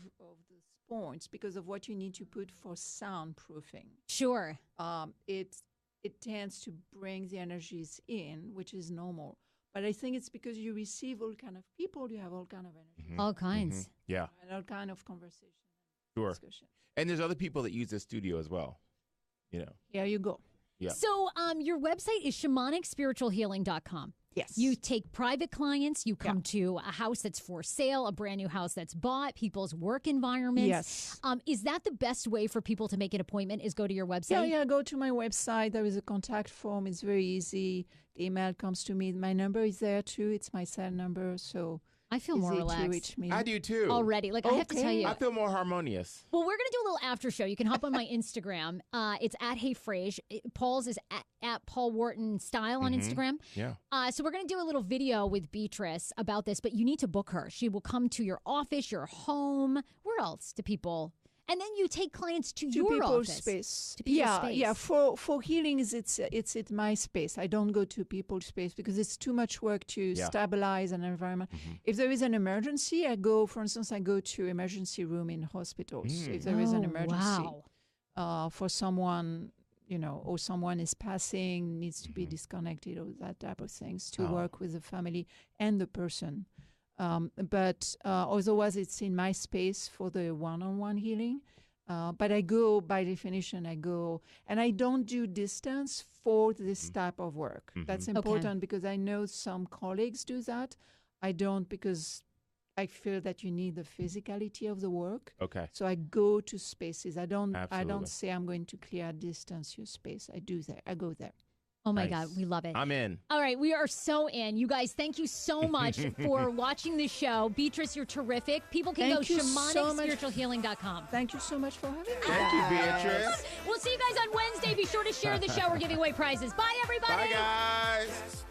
[SPEAKER 7] the points, because of what you need to put for soundproofing.
[SPEAKER 1] Sure.
[SPEAKER 7] It tends to bring the energies in, which is normal. But I think it's because you receive all kind of people, you have all kind of energy,
[SPEAKER 5] Mhm.
[SPEAKER 1] All kinds.
[SPEAKER 5] Mhm. Yeah,
[SPEAKER 7] and all kind of conversation,
[SPEAKER 5] sure.
[SPEAKER 7] discussion.
[SPEAKER 5] And there's other people that use the studio as well.
[SPEAKER 7] Here you go.
[SPEAKER 5] Yeah.
[SPEAKER 1] So your website is shamanicspiritualhealing.com.
[SPEAKER 7] Yes.
[SPEAKER 1] You take private clients, you come to a house that's for sale, a brand new house that's bought, people's work environments.
[SPEAKER 7] Yes.
[SPEAKER 1] Is that the best way for people to make an appointment is go to your website?
[SPEAKER 7] Yeah, go to my website. There is a contact form. It's very easy. The email comes to me. My number is there too. It's my cell number. So
[SPEAKER 1] I feel more
[SPEAKER 7] easy to
[SPEAKER 1] relaxed
[SPEAKER 7] reach me.
[SPEAKER 5] I do too.
[SPEAKER 1] already. Like I have to tell
[SPEAKER 7] Okay.
[SPEAKER 1] you.
[SPEAKER 5] I feel more harmonious.
[SPEAKER 1] Well, we're going to do a little after show. You can hop on my Instagram. It's at Hey Frase. Paul's is at Paul Wharton Style on Instagram.
[SPEAKER 5] Yeah.
[SPEAKER 1] So we're going to do a little video with Beatrice about this, but you need to book her. She will come to your office, your home. Where else do people? And then you take clients to your
[SPEAKER 7] people's
[SPEAKER 1] office.
[SPEAKER 7] space.
[SPEAKER 1] To people's
[SPEAKER 7] Yeah,
[SPEAKER 1] space.
[SPEAKER 7] yeah. For healings, it's at my space. I don't go to people's space because it's too much work to stabilize an environment. If there is an emergency, I go to emergency room in hospitals. If there is an emergency for someone, or someone is passing, needs to be disconnected, or that type of things, to work with the family and the person. But otherwise, it's in my space for the one-on-one healing. But I go, by definition, and I don't do distance for this type of work. That's important because I know some colleagues do that. I don't, because I feel that you need the physicality of the work.
[SPEAKER 5] Okay.
[SPEAKER 7] So I go to spaces. I don't
[SPEAKER 5] Absolutely.
[SPEAKER 7] say I'm going to clear distance your space. I go there.
[SPEAKER 1] Oh, my
[SPEAKER 5] Nice.
[SPEAKER 1] God. We love it.
[SPEAKER 5] I'm in.
[SPEAKER 1] All right. We are so in. You guys, thank you so much for watching the show. Beatrice, you're terrific. People can
[SPEAKER 7] Thank
[SPEAKER 1] go
[SPEAKER 7] you so much.
[SPEAKER 1] shamanicspiritualhealing.com.
[SPEAKER 7] Thank you so much for having me.
[SPEAKER 5] Thank you, Beatrice.
[SPEAKER 1] We'll see you guys on Wednesday. Be sure to share the show. We're giving away prizes. Bye, everybody.
[SPEAKER 5] Bye, guys.